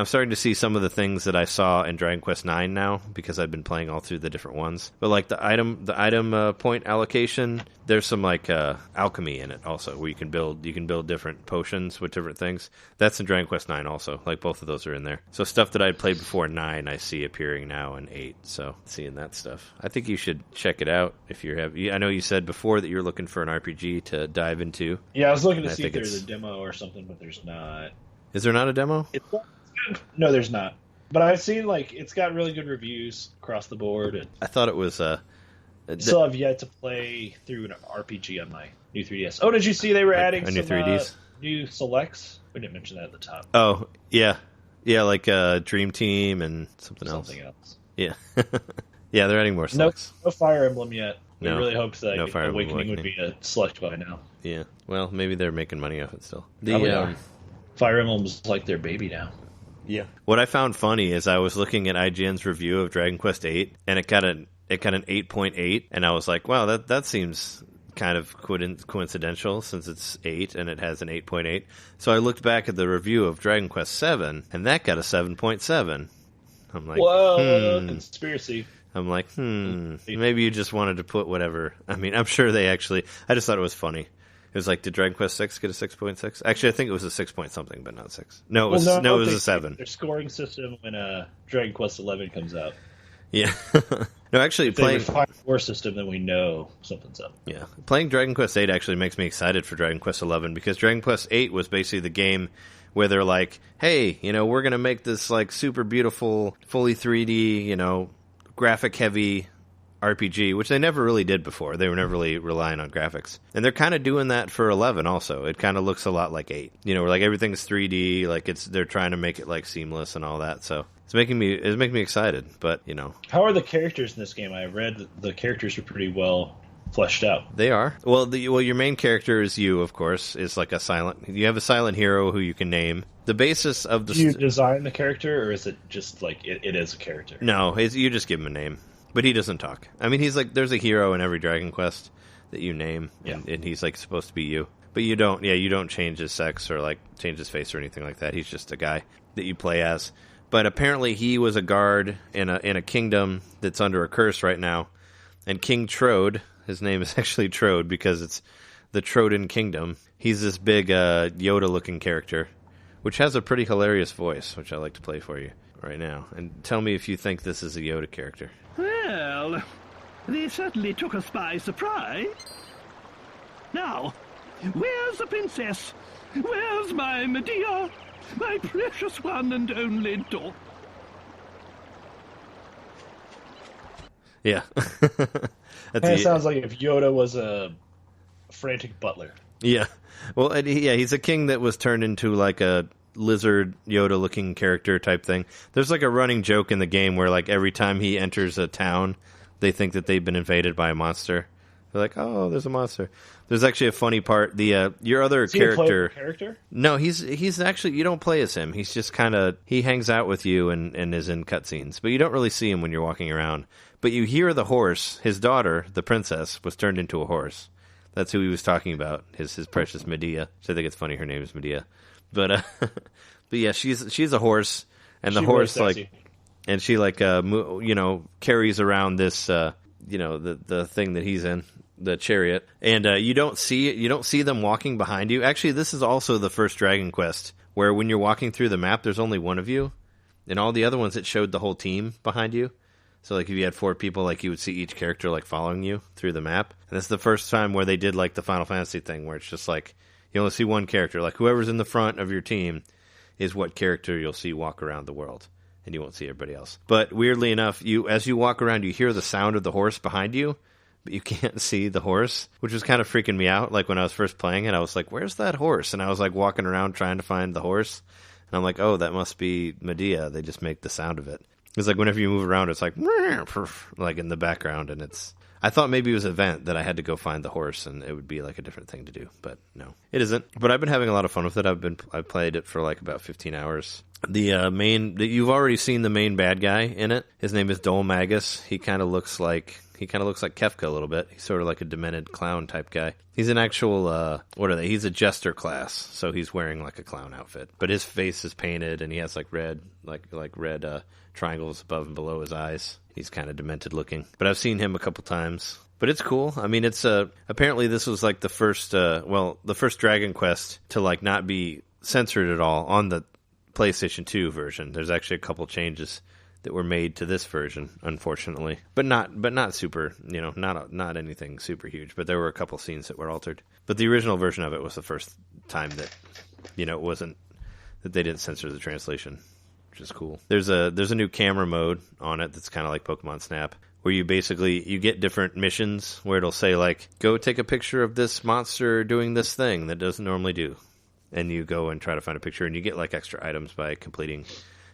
some of the things that I saw in Dragon Quest 9 now because I've been playing all through the different ones. But like the item point allocation, there's some like alchemy in it also, where you can build different potions with different things. That's in Dragon Quest 9 also. Like both of those are in there. So stuff that I'd played before 9, I see appearing now in 8. So seeing that stuff, I think you should check it out if you have. I know you said before that you're looking for an RPG to dive into. Yeah, I was looking to see if there's a demo or something, but there's not. Is there not a demo? No, there's not. But I've seen it's got really good reviews across the board. I thought it was. Still have yet to play through an RPG on my new 3DS. Oh, did you see they were adding new 3Ds? New selects? We didn't mention that at the top. Oh yeah, like Dream Team and something else. Yeah, yeah, they're adding more selects. No Fire Emblem yet. We really hoped that Awakening would be a select by now. Yeah, well, maybe they're making money off it still. Fire Emblem's like their baby now. Yeah. What I found funny is I was looking at IGN's review of Dragon Quest VIII, and it got an 8.8, and I was like, wow, that seems kind of coincidental since it's 8 and it has an 8.8. So I looked back at the review of Dragon Quest VII, and that got a 7.7. I'm like, whoa, conspiracy. I'm like, maybe you just wanted to put whatever. I mean, I'm sure they actually. I just thought it was funny. It was like, did Dragon Quest 6 get a 6.6? Actually, I think it was a 6 point something, but not 6. No, it was a 7. Their scoring system when Dragon Quest 11 comes out. Yeah. No, actually, playing the 4 system, then we know something's up. Yeah, playing Dragon Quest 8 actually makes me excited for Dragon Quest 11 because Dragon Quest 8 was basically the game where they're like, hey, we're gonna make this like super beautiful, fully 3D, graphic heavy RPG, which they never really did before. They were never really relying on graphics. And they're kind of doing that for 11 also. It kind of looks a lot like 8. Where like everything's 3D, like they're trying to make it like seamless and all that. So it's making me excited, but How are the characters in this game? I read that the characters are pretty well fleshed out. They are. Well, your main character is you, of course, is like you have a silent hero who you can name. The basis of the Do you design the character, or is it just like it is a character? No, you just give him a name. But he doesn't talk. I mean, he's like, there's a hero in every Dragon Quest that you name, and he's like supposed to be you. But you don't change his sex or like change his face or anything like that. He's just a guy that you play as. But apparently he was a guard in a kingdom that's under a curse right now. And King Trode, his name is actually Trode because it's the Troden Kingdom. He's this big Yoda-looking character, which has a pretty hilarious voice, which I like to play for you right now. And tell me if you think this is a Yoda character. Well, they certainly took us by surprise. Now, where's the princess? Where's my Medea? My precious one and only daughter? Yeah. It sounds like if Yoda was a frantic butler. Yeah. Well, he's a king that was turned into like a lizard Yoda-looking character type thing. There's like a running joke in the game where like every time he enters a town, they think that they've been invaded by a monster. They're like, oh, there's a monster. There's actually a funny part. Your other character. No, he's actually, you don't play as him. He's just kind of, he hangs out with you and is in cutscenes, but you don't really see him when you're walking around. But you hear the horse. His daughter, the princess, was turned into a horse. That's who he was talking about. His precious Medea. So I think it's funny her name is Medea. But yeah, she's a horse, and the horse like, and she like carries around this the thing that he's in, the chariot, and you don't see them walking behind you. Actually, this is also the first Dragon Quest where when you're walking through the map, there's only one of you, and all the other ones it showed the whole team behind you. So like if you had 4 people, like you would see each character like following you through the map. And that's the first time where they did like the Final Fantasy thing, where it's just like you only see one character. Like whoever's in the front of your team is what character you'll see walk around the world, and you won't see everybody else. But weirdly enough, as you walk around, you hear the sound of the horse behind you, but you can't see the horse, which was kind of freaking me out. Like when I was first playing it, I was like, where's that horse? And I was like walking around trying to find the horse, and I'm like, oh, that must be Medea. They just make the sound of it. It's like whenever you move around, it's like in the background, and I thought maybe it was an event that I had to go find the horse, and it would be like a different thing to do, but no, it isn't. But I've been having a lot of fun with it. I've played it for like about 15 hours. You've already seen the main bad guy in it. His name is Dol Magus. He kind of looks like Kefka a little bit. He's sort of like a demented clown type guy. He's an actual he's a jester class, so he's wearing like a clown outfit, but his face is painted and he has like red triangles above and below his eyes. He's kind of demented looking, but I've seen him a couple times. But it's cool. I mean, it's apparently this was like the first Dragon Quest to like not be censored at all on the PlayStation 2 version. There's actually a couple changes that were made to this version, unfortunately, but not super, not anything super huge. But there were a couple scenes that were altered. But the original version of it was the first time that, it wasn't that they didn't censor the translation, which is cool. There's a new camera mode on it that's kind of like Pokemon Snap, where you get different missions where it'll say like, go take a picture of this monster doing this thing that doesn't normally do, and you go and try to find a picture, and you get like extra items by completing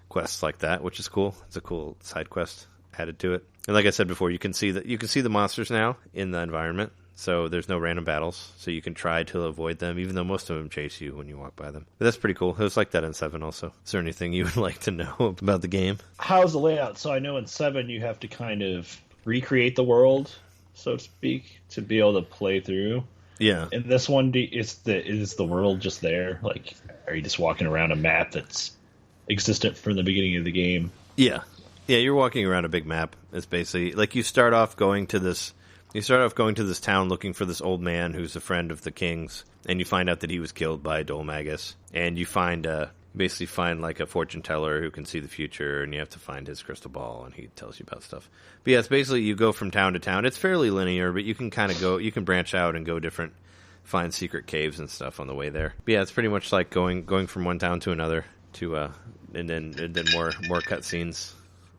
quests like that, which is cool. It's a cool side quest added to it. And like I said before, you can see the monsters now in the environment, so there's no random battles, so you can try to avoid them, even though most of them chase you when you walk by them. But that's pretty cool. It was like that in 7 also. Is there anything you would like to know about the game? How's the layout? So I know in 7 you have to kind of recreate the world, so to speak, to be able to play through. Yeah. In this one, is the world just there? Like, are you just walking around a map that's existent from the beginning of the game? Yeah, you're walking around a big map. It's basically like you start off going to this town looking for this old man who's a friend of the king's, and you find out that he was killed by Dol Magus, and you find like a fortune teller who can see the future, and you have to find his crystal ball, and he tells you about stuff. But yeah, it's basically you go from town to town. It's fairly linear, but you can kind of you can branch out and go find secret caves and stuff on the way there. But yeah, it's pretty much like going from one town to another. And then more cutscenes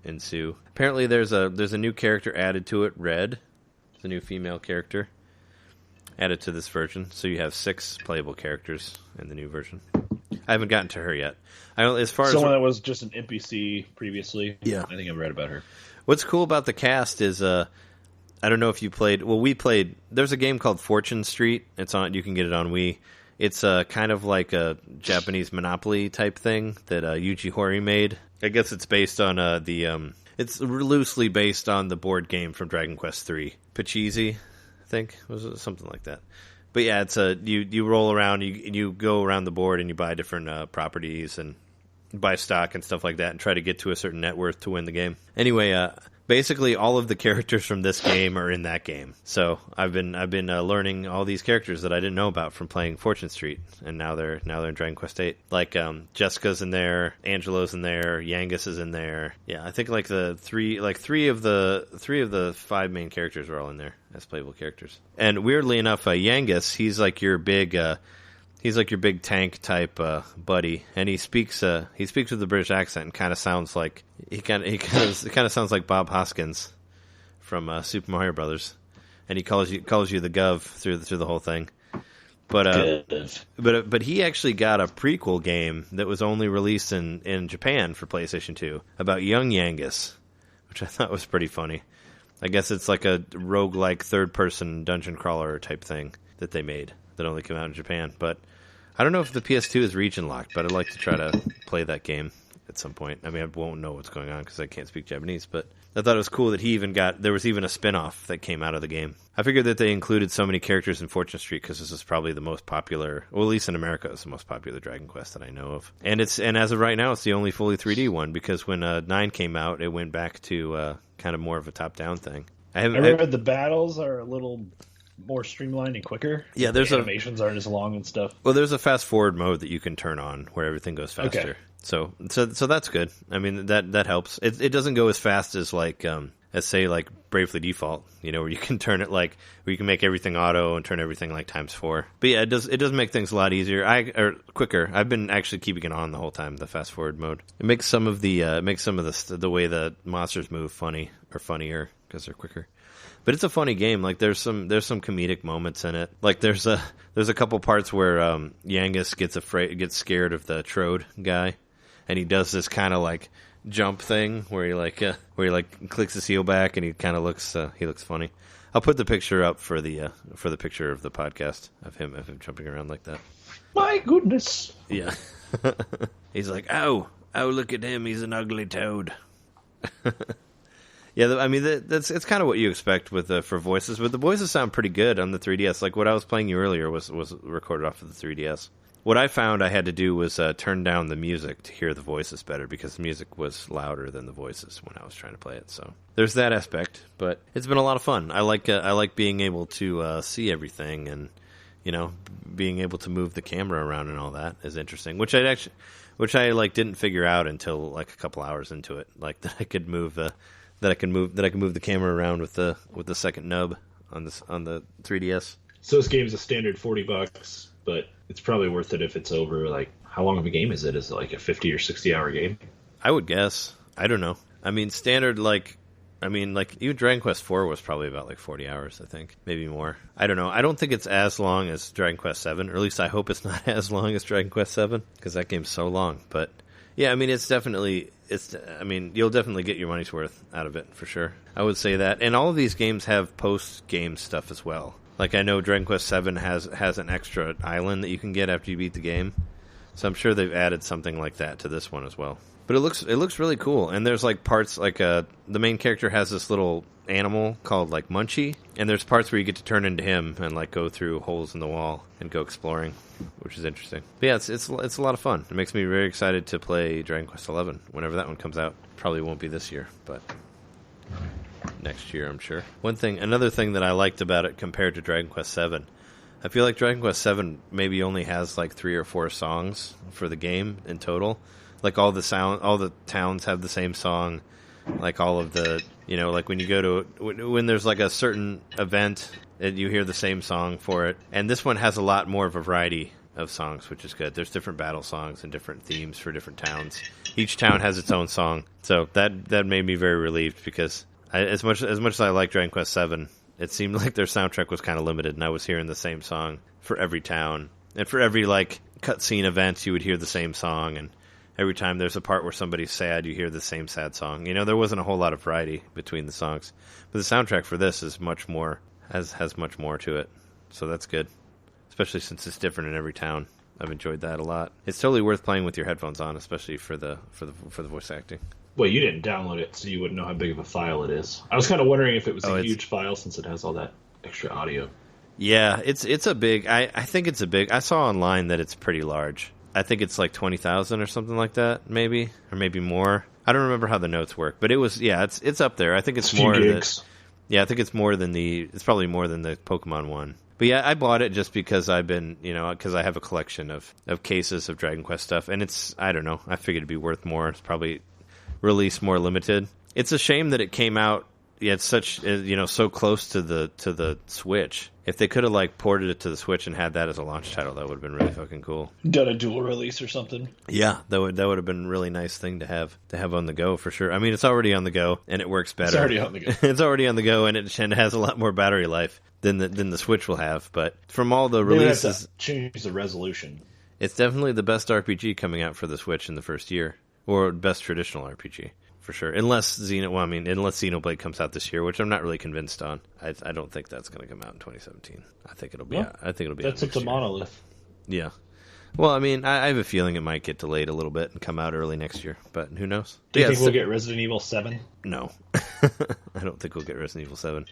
ensue. Apparently, there's a new character added to it. Red, it's a new female character added to this version. So you have 6 playable characters in the new version. I haven't gotten to her yet. Someone that was just an NPC previously. Yeah, I think I've read about her. What's cool about the cast is I don't know if you played. Well, we played. There's a game called Fortune Street. It's on. You can get it on Wii. It's kind of like a Japanese Monopoly type thing that Yuji Horii made. I guess it's based on it's loosely based on the board game from Dragon Quest III. Pachisi, I think, was it something like that. But yeah, it's you roll around, you go around the board and you buy different properties and buy stock and stuff like that and try to get to a certain net worth to win the game. Anyway, basically all of the characters from this game are in that game. So I've been learning all these characters that I didn't know about from playing Fortune Street, and now they're in Dragon Quest VIII. Like Jessica's in there, Angelo's in there, Yangus is in there. Yeah, I think like three of the 5 main characters are all in there as playable characters. And weirdly enough, Yangus, he's like your big tank type buddy, and he speaks with a British accent and kind of sounds like it kind of sounds like Bob Hoskins from Super Mario Brothers, and he calls you the Gov through the whole thing. But he actually got a prequel game that was only released in Japan for PlayStation 2 about young Yangus, which I thought was pretty funny. I guess it's like a roguelike third-person dungeon crawler type thing that they made that only came out in Japan. But I don't know if the PS2 is region locked, but I'd like to try to play that game at some point. I mean, I won't know what's going on because I can't speak Japanese, but I thought it was cool that there was even a spin-off that came out of the game. I figured that they included so many characters in Fortune Street because this is probably the most popular, well, at least in America, it's the most popular Dragon Quest that I know of. And as of right now, it's the only fully 3D one, because when 9 came out, it went back to kind of more of a top-down thing. I read the battles are a little more streamlined and quicker. Yeah, the animations aren't as long and stuff. Well, there's a fast-forward mode that you can turn on where everything goes faster. Okay. So that's good. I mean, that helps. It doesn't go as fast as like as say like Bravely Default, where you can turn it where you can make everything auto and turn everything like ×4. But yeah, it does make things a lot easier. Or quicker. I've been actually keeping it on the whole time, the fast forward mode. It makes some of the the way the monsters move funnier because they're quicker. But it's a funny game. Like there's some comedic moments in it. Like there's a couple parts where Yangus gets scared of the Trode guy, and he does this kind of like jump thing where he clicks his heel back and he kind of looks funny. I'll put the picture up for the picture of the podcast of him jumping around like that. My goodness. Yeah. He's like, oh, look at him. He's an ugly toad. Yeah, I mean, it's kind of what you expect for voices, but the voices sound pretty good on the 3DS. Like what I was playing you earlier was recorded off of the 3DS. What I found I had to do was turn down the music to hear the voices better because the music was louder than the voices when I was trying to play it. So there's that aspect, but it's been a lot of fun. I like being able to see everything, and being able to move the camera around and all that is interesting. Which I didn't figure out until like a couple hours into it. Like that I could move the camera around with the second nub on the 3DS. So this game's a standard $40, but it's probably worth it if it's over, like, how long of a game is it? Is it like a 50 or 60 hour game? I would guess. I don't know. I mean, standard, even Dragon Quest IV was probably about like 40 hours, I think. Maybe more. I don't know. I don't think it's as long as Dragon Quest VII, or at least I hope it's not as long as Dragon Quest VII, because that game's so long. But yeah, I mean, you'll definitely get your money's worth out of it, for sure. I would say that. And all of these games have post-game stuff as well. Like, I know Dragon Quest VII has an extra island that you can get after you beat the game. So I'm sure they've added something like that to this one as well. But it looks really cool. And there's, like, parts, like, the main character has this little animal called, like, Munchie. And there's parts where you get to turn into him and, like, go through holes in the wall and go exploring, which is interesting. But yeah, it's a lot of fun. It makes me very excited to play Dragon Quest XI whenever that one comes out. Probably won't be this year, but next year, I'm sure. Another thing that I liked about it compared to Dragon Quest VII, I feel like Dragon Quest VII maybe only has like 3 or 4 songs for the game in total. Like all the towns have the same song. Like all of the, like when there's like a certain event, you hear the same song for it. And this one has a lot more of a variety of songs, which is good. There's different battle songs and different themes for different towns. Each town has its own song. So that made me very relieved, because as much as I like Dragon Quest VII, it seemed like their soundtrack was kind of limited, and I was hearing the same song for every town. And for every like cutscene event, you would hear the same song, and every time there's a part where somebody's sad, you hear the same sad song. There wasn't a whole lot of variety between the songs. But the soundtrack for this is much more, has much more to it. So that's good. Especially since it's different in every town. I've enjoyed that a lot. It's totally worth playing with your headphones on, especially for the voice acting. Well, you didn't download it, so you wouldn't know how big of a file it is. I was kind of wondering if it was a huge file, since it has all that extra audio. Yeah, it's a big... I think it's a big... I saw online that it's pretty large. I think it's like 20,000 or something like that, maybe, or maybe more. I don't remember how the notes work, but it was... Yeah, it's up there. I think it's more than... Yeah, I think it's more than the... It's probably more than the Pokemon one. But yeah, I bought it just because I've been, because I have a collection of cases of Dragon Quest stuff, and it's... I don't know. I figured it'd be worth more. It's probably released more limited. It's a shame that it came out... Yeah, it's such, so close to the Switch. If they could have like ported it to the Switch and had that as a launch title, that would have been really fucking cool. Done a dual release or something. Yeah, that would have been a really nice thing to have on the go for sure. I mean, it's already on the go and it works better. It's already on the go. It's already on the go, and it has a lot more battery life than the Switch will have. But from all the releases, change the resolution. It's definitely the best RPG coming out for the Switch in the first year, or best traditional RPG. For sure, unless Xenoblade comes out this year, which I'm not really convinced on. I don't think that's going to come out in 2017. I think it'll be. Well, I think it'll be. That's up to Monolith. Yeah. Well, I mean, I have a feeling it might get delayed a little bit and come out early next year, but who knows? Do you think we'll get Resident Evil 7? No, I don't think we'll get Resident Evil 7.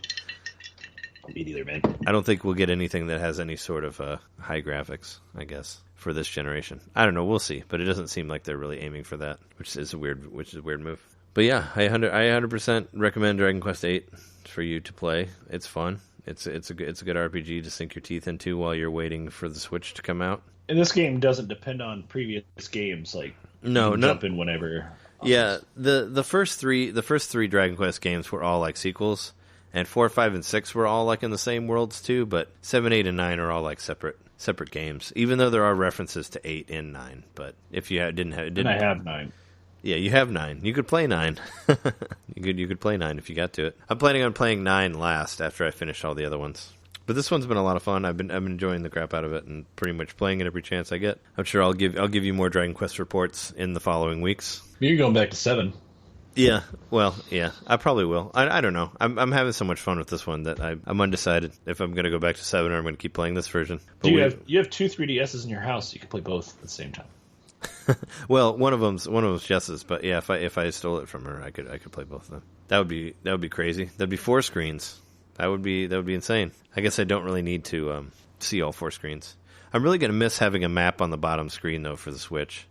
Me neither, man. I don't think we'll get anything that has any sort of high graphics, I guess, for this generation. I don't know. We'll see, but it doesn't seem like they're really aiming for that, which is a weird move. But yeah, I 100% recommend Dragon Quest VIII for you to play. It's fun. It's a good RPG to sink your teeth into while you're waiting for the Switch to come out. And this game doesn't depend on previous games, like jump in whenever. Yeah, the first three Dragon Quest games were all like sequels, and 4, 5, and 6 were all like in the same worlds too. But 7, 8, and 9 are all like separate games, even though there are references to 8 and 9. But if you didn't, I have 9. Yeah, you have 9. You could play 9. you could play 9 if you got to it. I'm planning on playing 9 last after I finish all the other ones. But this one's been a lot of fun. I've been enjoying the crap out of it and pretty much playing it every chance I get. I'm sure I'll give you more Dragon Quest reports in the following weeks. You're going back to 7. Yeah, well, yeah, I probably will. I don't know. I'm having so much fun with this one that I'm undecided if I'm going to go back to 7 or I'm going to keep playing this version. But you have 2 3DSs in your house. You can play both at the same time. Well, one of them's Jess's, but yeah, if I stole it from her, I could play both of them. That would be crazy. That'd be 4 screens. That would be insane. I guess I don't really need to see all 4 screens. I'm really going to miss having a map on the bottom screen though for the Switch.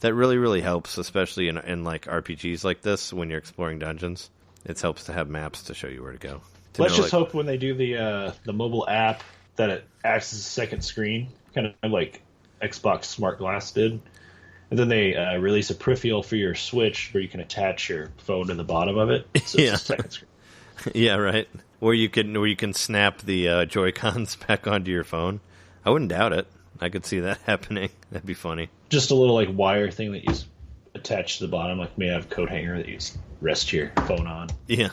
That really, really helps, especially in like RPGs like this when you're exploring dungeons. It helps to have maps to show you where to go. Let's just hope when they do the mobile app that it acts as a second screen, kind of like Xbox Smart Glass did. And then they release a peripheral for your Switch where you can attach your phone to the bottom of it. So yeah. It's a second screen. Yeah, right. Where you can snap the Joy-Cons back onto your phone. I wouldn't doubt it. I could see that happening. That'd be funny. Just a little like wire thing that you attach to the bottom, like made out of coat hanger that you just rest your phone on. Yeah.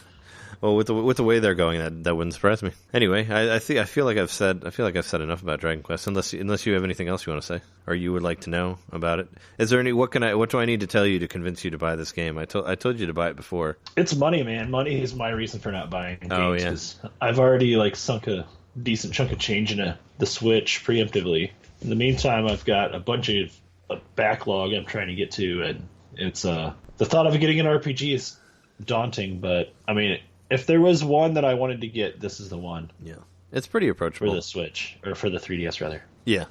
Well, with the way they're going, that wouldn't surprise me. Anyway, I feel like I've said enough about Dragon Quest. Unless you have anything else you want to say, or you would like to know about it. Is there any? What do I need to tell you to convince you to buy this game? I told you to buy it before. It's money, man. Money is my reason for not buying games. Oh yeah. I've already like sunk a decent chunk of change into the Switch preemptively. In the meantime, I've got a bunch of a backlog I'm trying to get to, and it's the thought of getting an RPG is daunting. But I mean, if there was one that I wanted to get, this is the one. Yeah, it's pretty approachable for the Switch or for the 3DS rather. Yeah,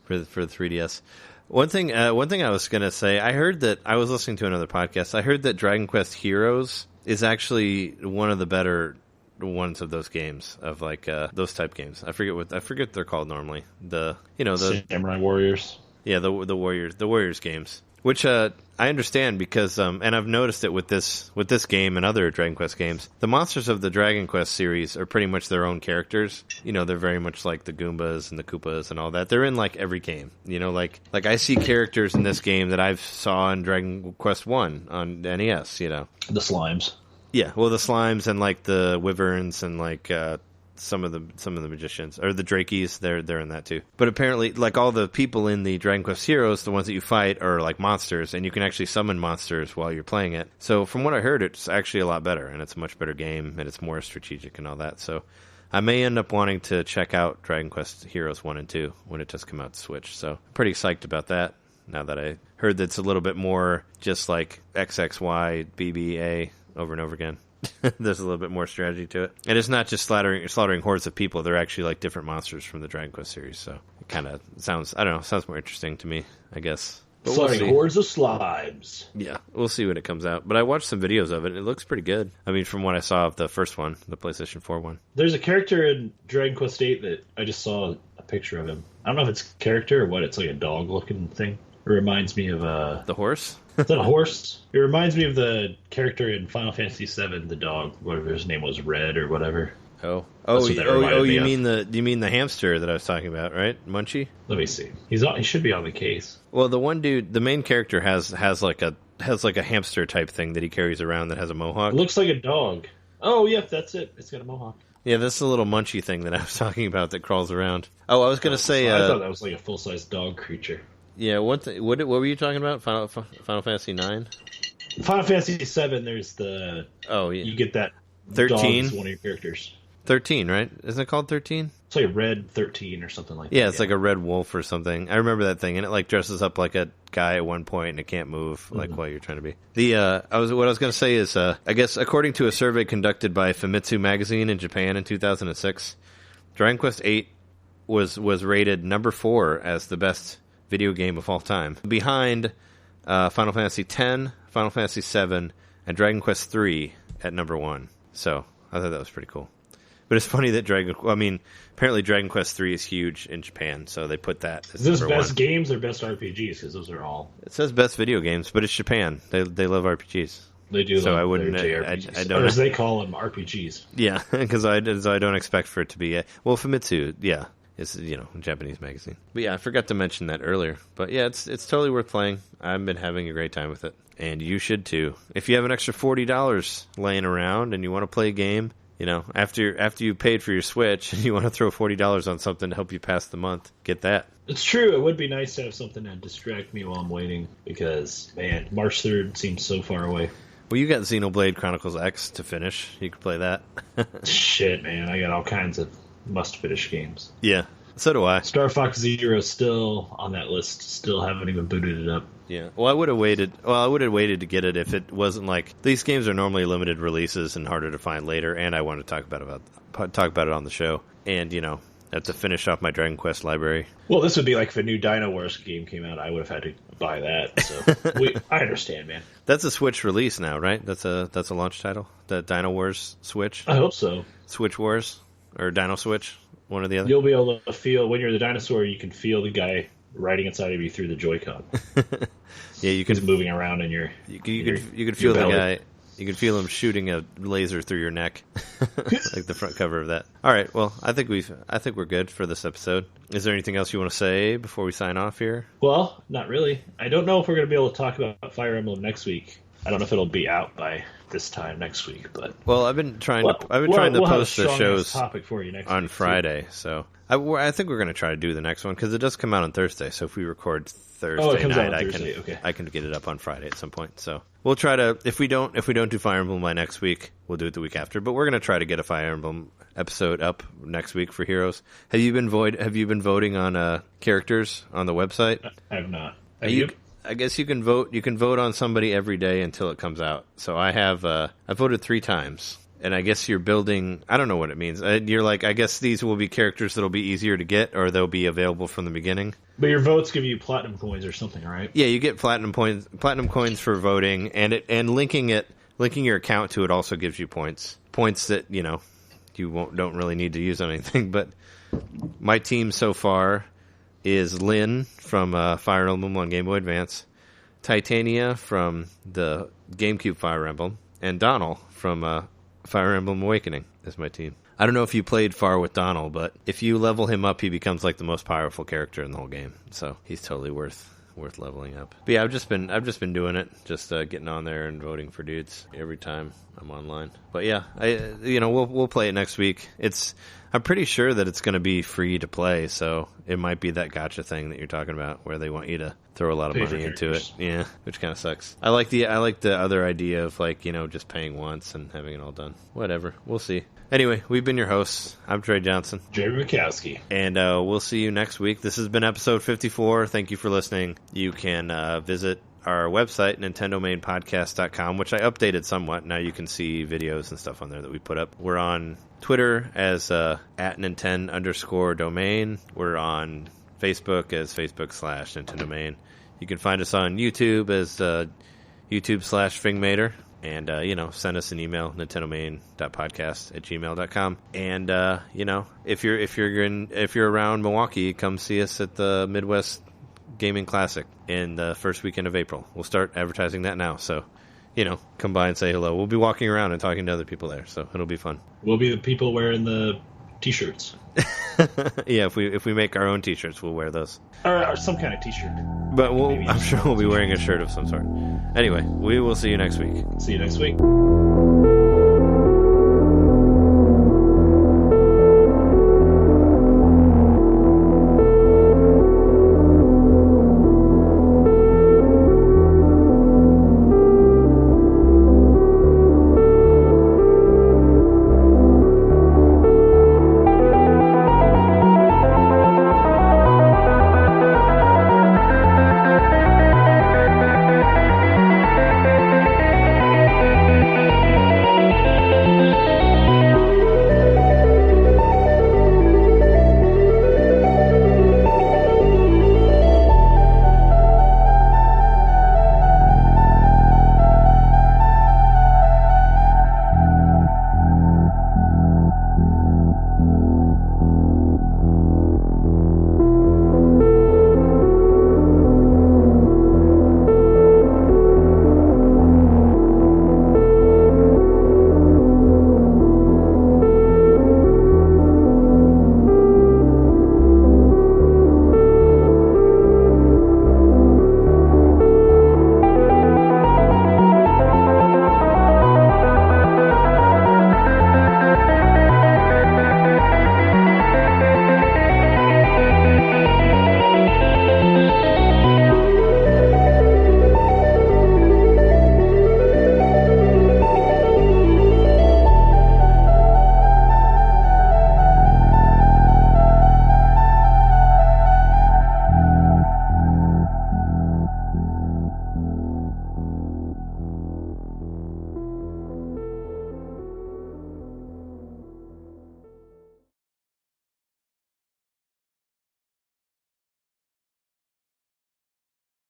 for the 3DS. One thing I was gonna say, I heard that I was listening to another podcast. I heard that Dragon Quest Heroes is actually one of the better ones of those games, of like those type games. I forget what they're called normally. The Samurai Warriors. Yeah, the Warriors games, which I understand because and I've noticed it with this game and other Dragon Quest games. The monsters of the Dragon Quest series are pretty much their own characters. They're very much like the Goombas and the Koopas and all that. They're in like every game. Like I see characters in this game that I've saw in Dragon Quest 1 on NES. The slimes. Yeah, well, the slimes and like the wyverns and like some of the magicians or the Drakies, they're in that too. But apparently, like all the people in the Dragon Quest Heroes, the ones that you fight are like monsters, and you can actually summon monsters while you're playing it. So from what I heard, it's actually a lot better, and it's a much better game, and it's more strategic and all that. So I may end up wanting to check out Dragon Quest Heroes 1 and 2 when it does come out to Switch. So I'm pretty psyched about that. Now that I heard that it's a little bit more just like XXY BBA over and over again. There's a little bit more strategy to it. And it's not just slaughtering hordes of people. They're actually like different monsters from the Dragon Quest series. So it kind of sounds more interesting to me, I guess. But slaughtering hordes of slimes. Yeah, we'll see when it comes out. But I watched some videos of it, and it looks pretty good. I mean, from what I saw of the first one, the PlayStation 4 one. There's a character in Dragon Quest 8 that I just saw a picture of him. I don't know if it's a character or what. It's like a dog-looking thing. It reminds me of the horse? Is that a horse? It reminds me of the character in Final Fantasy VII, the dog, whatever his name was, Red or whatever. You mean the hamster that I was talking about, right? Munchie? Let me see. He should be on the case. Well, the one dude, the main character has like a hamster type thing that he carries around that has a mohawk. It looks like a dog. Oh, yeah, that's it. It's got a mohawk. Yeah, that's the little Munchie thing that I was talking about that crawls around. Oh, I was going to say... I thought that was like a full-size dog creature. Yeah, what were you talking about? Final Fantasy 9? Final Fantasy VII, there's the... Oh, yeah. You get that 13? dog as one of your characters. 13, right? Isn't it called 13? It's like a red 13 or something like that. Yeah, it's like a red wolf or something. I remember that thing, and it like dresses up like a guy at one point, and it can't move like while you're trying to be. What I was going to say is, I guess according to a survey conducted by Famitsu magazine in Japan in 2006, Dragon Quest VIII was rated number 4 as the best video game of all time, behind Final Fantasy X, Final Fantasy VII, and Dragon Quest III at number 1. So I thought that was pretty cool. But it's funny that apparently Dragon Quest 3 is huge in Japan, so they put that as Is this number best one. games or best RPGs? Because those are all. It says best video games, but it's Japan. They love RPGs. They do. So love I wouldn't. their I JRPGs. don't. Or as they call them, RPGs. Yeah, because I don't expect for it to be. Well, Famitsu, yeah, it's a Japanese magazine. But yeah, I forgot to mention that earlier. But yeah, it's totally worth playing. I've been having a great time with it, and you should too. If you have an extra $40 laying around and you want to play a game, after you paid for your Switch and you want to throw $40 on something to help you pass the month, get that. It's true. It would be nice to have something to distract me while I'm waiting because, man, March 3rd seems so far away. Well, you got Xenoblade Chronicles X to finish. You could play that. Shit, man. I got all kinds of must-finish games. Yeah, so do I. Star Fox Zero still on that list. Still haven't even booted it up. Yeah. Well, I would have waited. Well, I would have waited to get it if it wasn't like these games are normally limited releases and harder to find later. And I want to talk about it on the show. And I have to finish off my Dragon Quest library. Well, this would be like if a new Dino Wars game came out. I would have had to buy that. So I understand, man. That's a Switch release now, right? That's a launch title. The Dino Wars Switch. I hope so. Switch Wars or Dino Switch, one or the other. You'll be able to feel when you're the dinosaur. You can feel the guy riding inside of you through the Joy-Con. Yeah, you can. He's moving around in your. You could feel the belly. guy. You could feel him shooting a laser through your neck, like the front cover of that. All right, well, I think we're good for this episode. Is there anything else you want to say before we sign off here? Well, not really. I don't know if we're going to be able to talk about Fire Emblem next week. I don't know if it'll be out by this time next week, but well, I've been trying to we'll post have a the shows topic for you next on week, Friday, so I think we're going to try to do the next one because it does come out on Thursday. So if we record it Thursday comes out night, on Thursday. Okay. I can get it up on Friday at some point. So we'll try to if we don't do Fire Emblem by next week, we'll do it the week after. But we're going to try to get a Fire Emblem episode up next week for Heroes. Have you been voting on characters on the website? I have not. I guess you can vote. You can vote on somebody every day until it comes out. So I have. I voted 3 times, and I guess you're building. I don't know what it means. You're like, I guess these will be characters that'll be easier to get, or they'll be available from the beginning. But your votes give you platinum coins or something, right? Yeah, you get platinum coins for voting, and linking your account to it also gives you points that you don't really need to use on anything. But my team so far is Lynn from Fire Emblem on Game Boy Advance, Titania from the GameCube Fire Emblem, and Donald from Fire Emblem Awakening is my team. I don't know if you played far with Donald, but if you level him up, he becomes like the most powerful character in the whole game. So he's totally worth leveling up. But yeah, I've just been doing it, just getting on there and voting for dudes every time I'm online. But yeah, we'll play it next week. I'm pretty sure that it's going to be free to play, so it might be that gacha thing that you're talking about, where they want you to throw a lot of money into it. Yeah, which kind of sucks. I like the other idea of just paying once and having it all done. Whatever, we'll see. Anyway, we've been your hosts. I'm Trey Johnson. Jerry Mikowski. And we'll see you next week. This has been episode 54. Thank you for listening. You can visit our website, NintenDomainPodcast.com, which I updated somewhat. Now you can see videos and stuff on there that we put up. We're on Twitter as at Ninten_domain. We're on Facebook as Facebook/NintenDomain. You can find us on YouTube as YouTube/Fingmater. And, send us an email, nintendomain.podcast@gmail.com. And, if you're around Milwaukee, come see us at the Midwest Gaming Classic in the first weekend of April. We'll start advertising that now. So, come by and say hello. We'll be walking around and talking to other people there. So it'll be fun. We'll be the people wearing the T-shirts. Yeah, if we make our own T-shirts, we'll wear those. Or some kind of T-shirt. But I'm sure we'll be wearing a shirt of some sort. Anyway, we will see you next week. See you next week.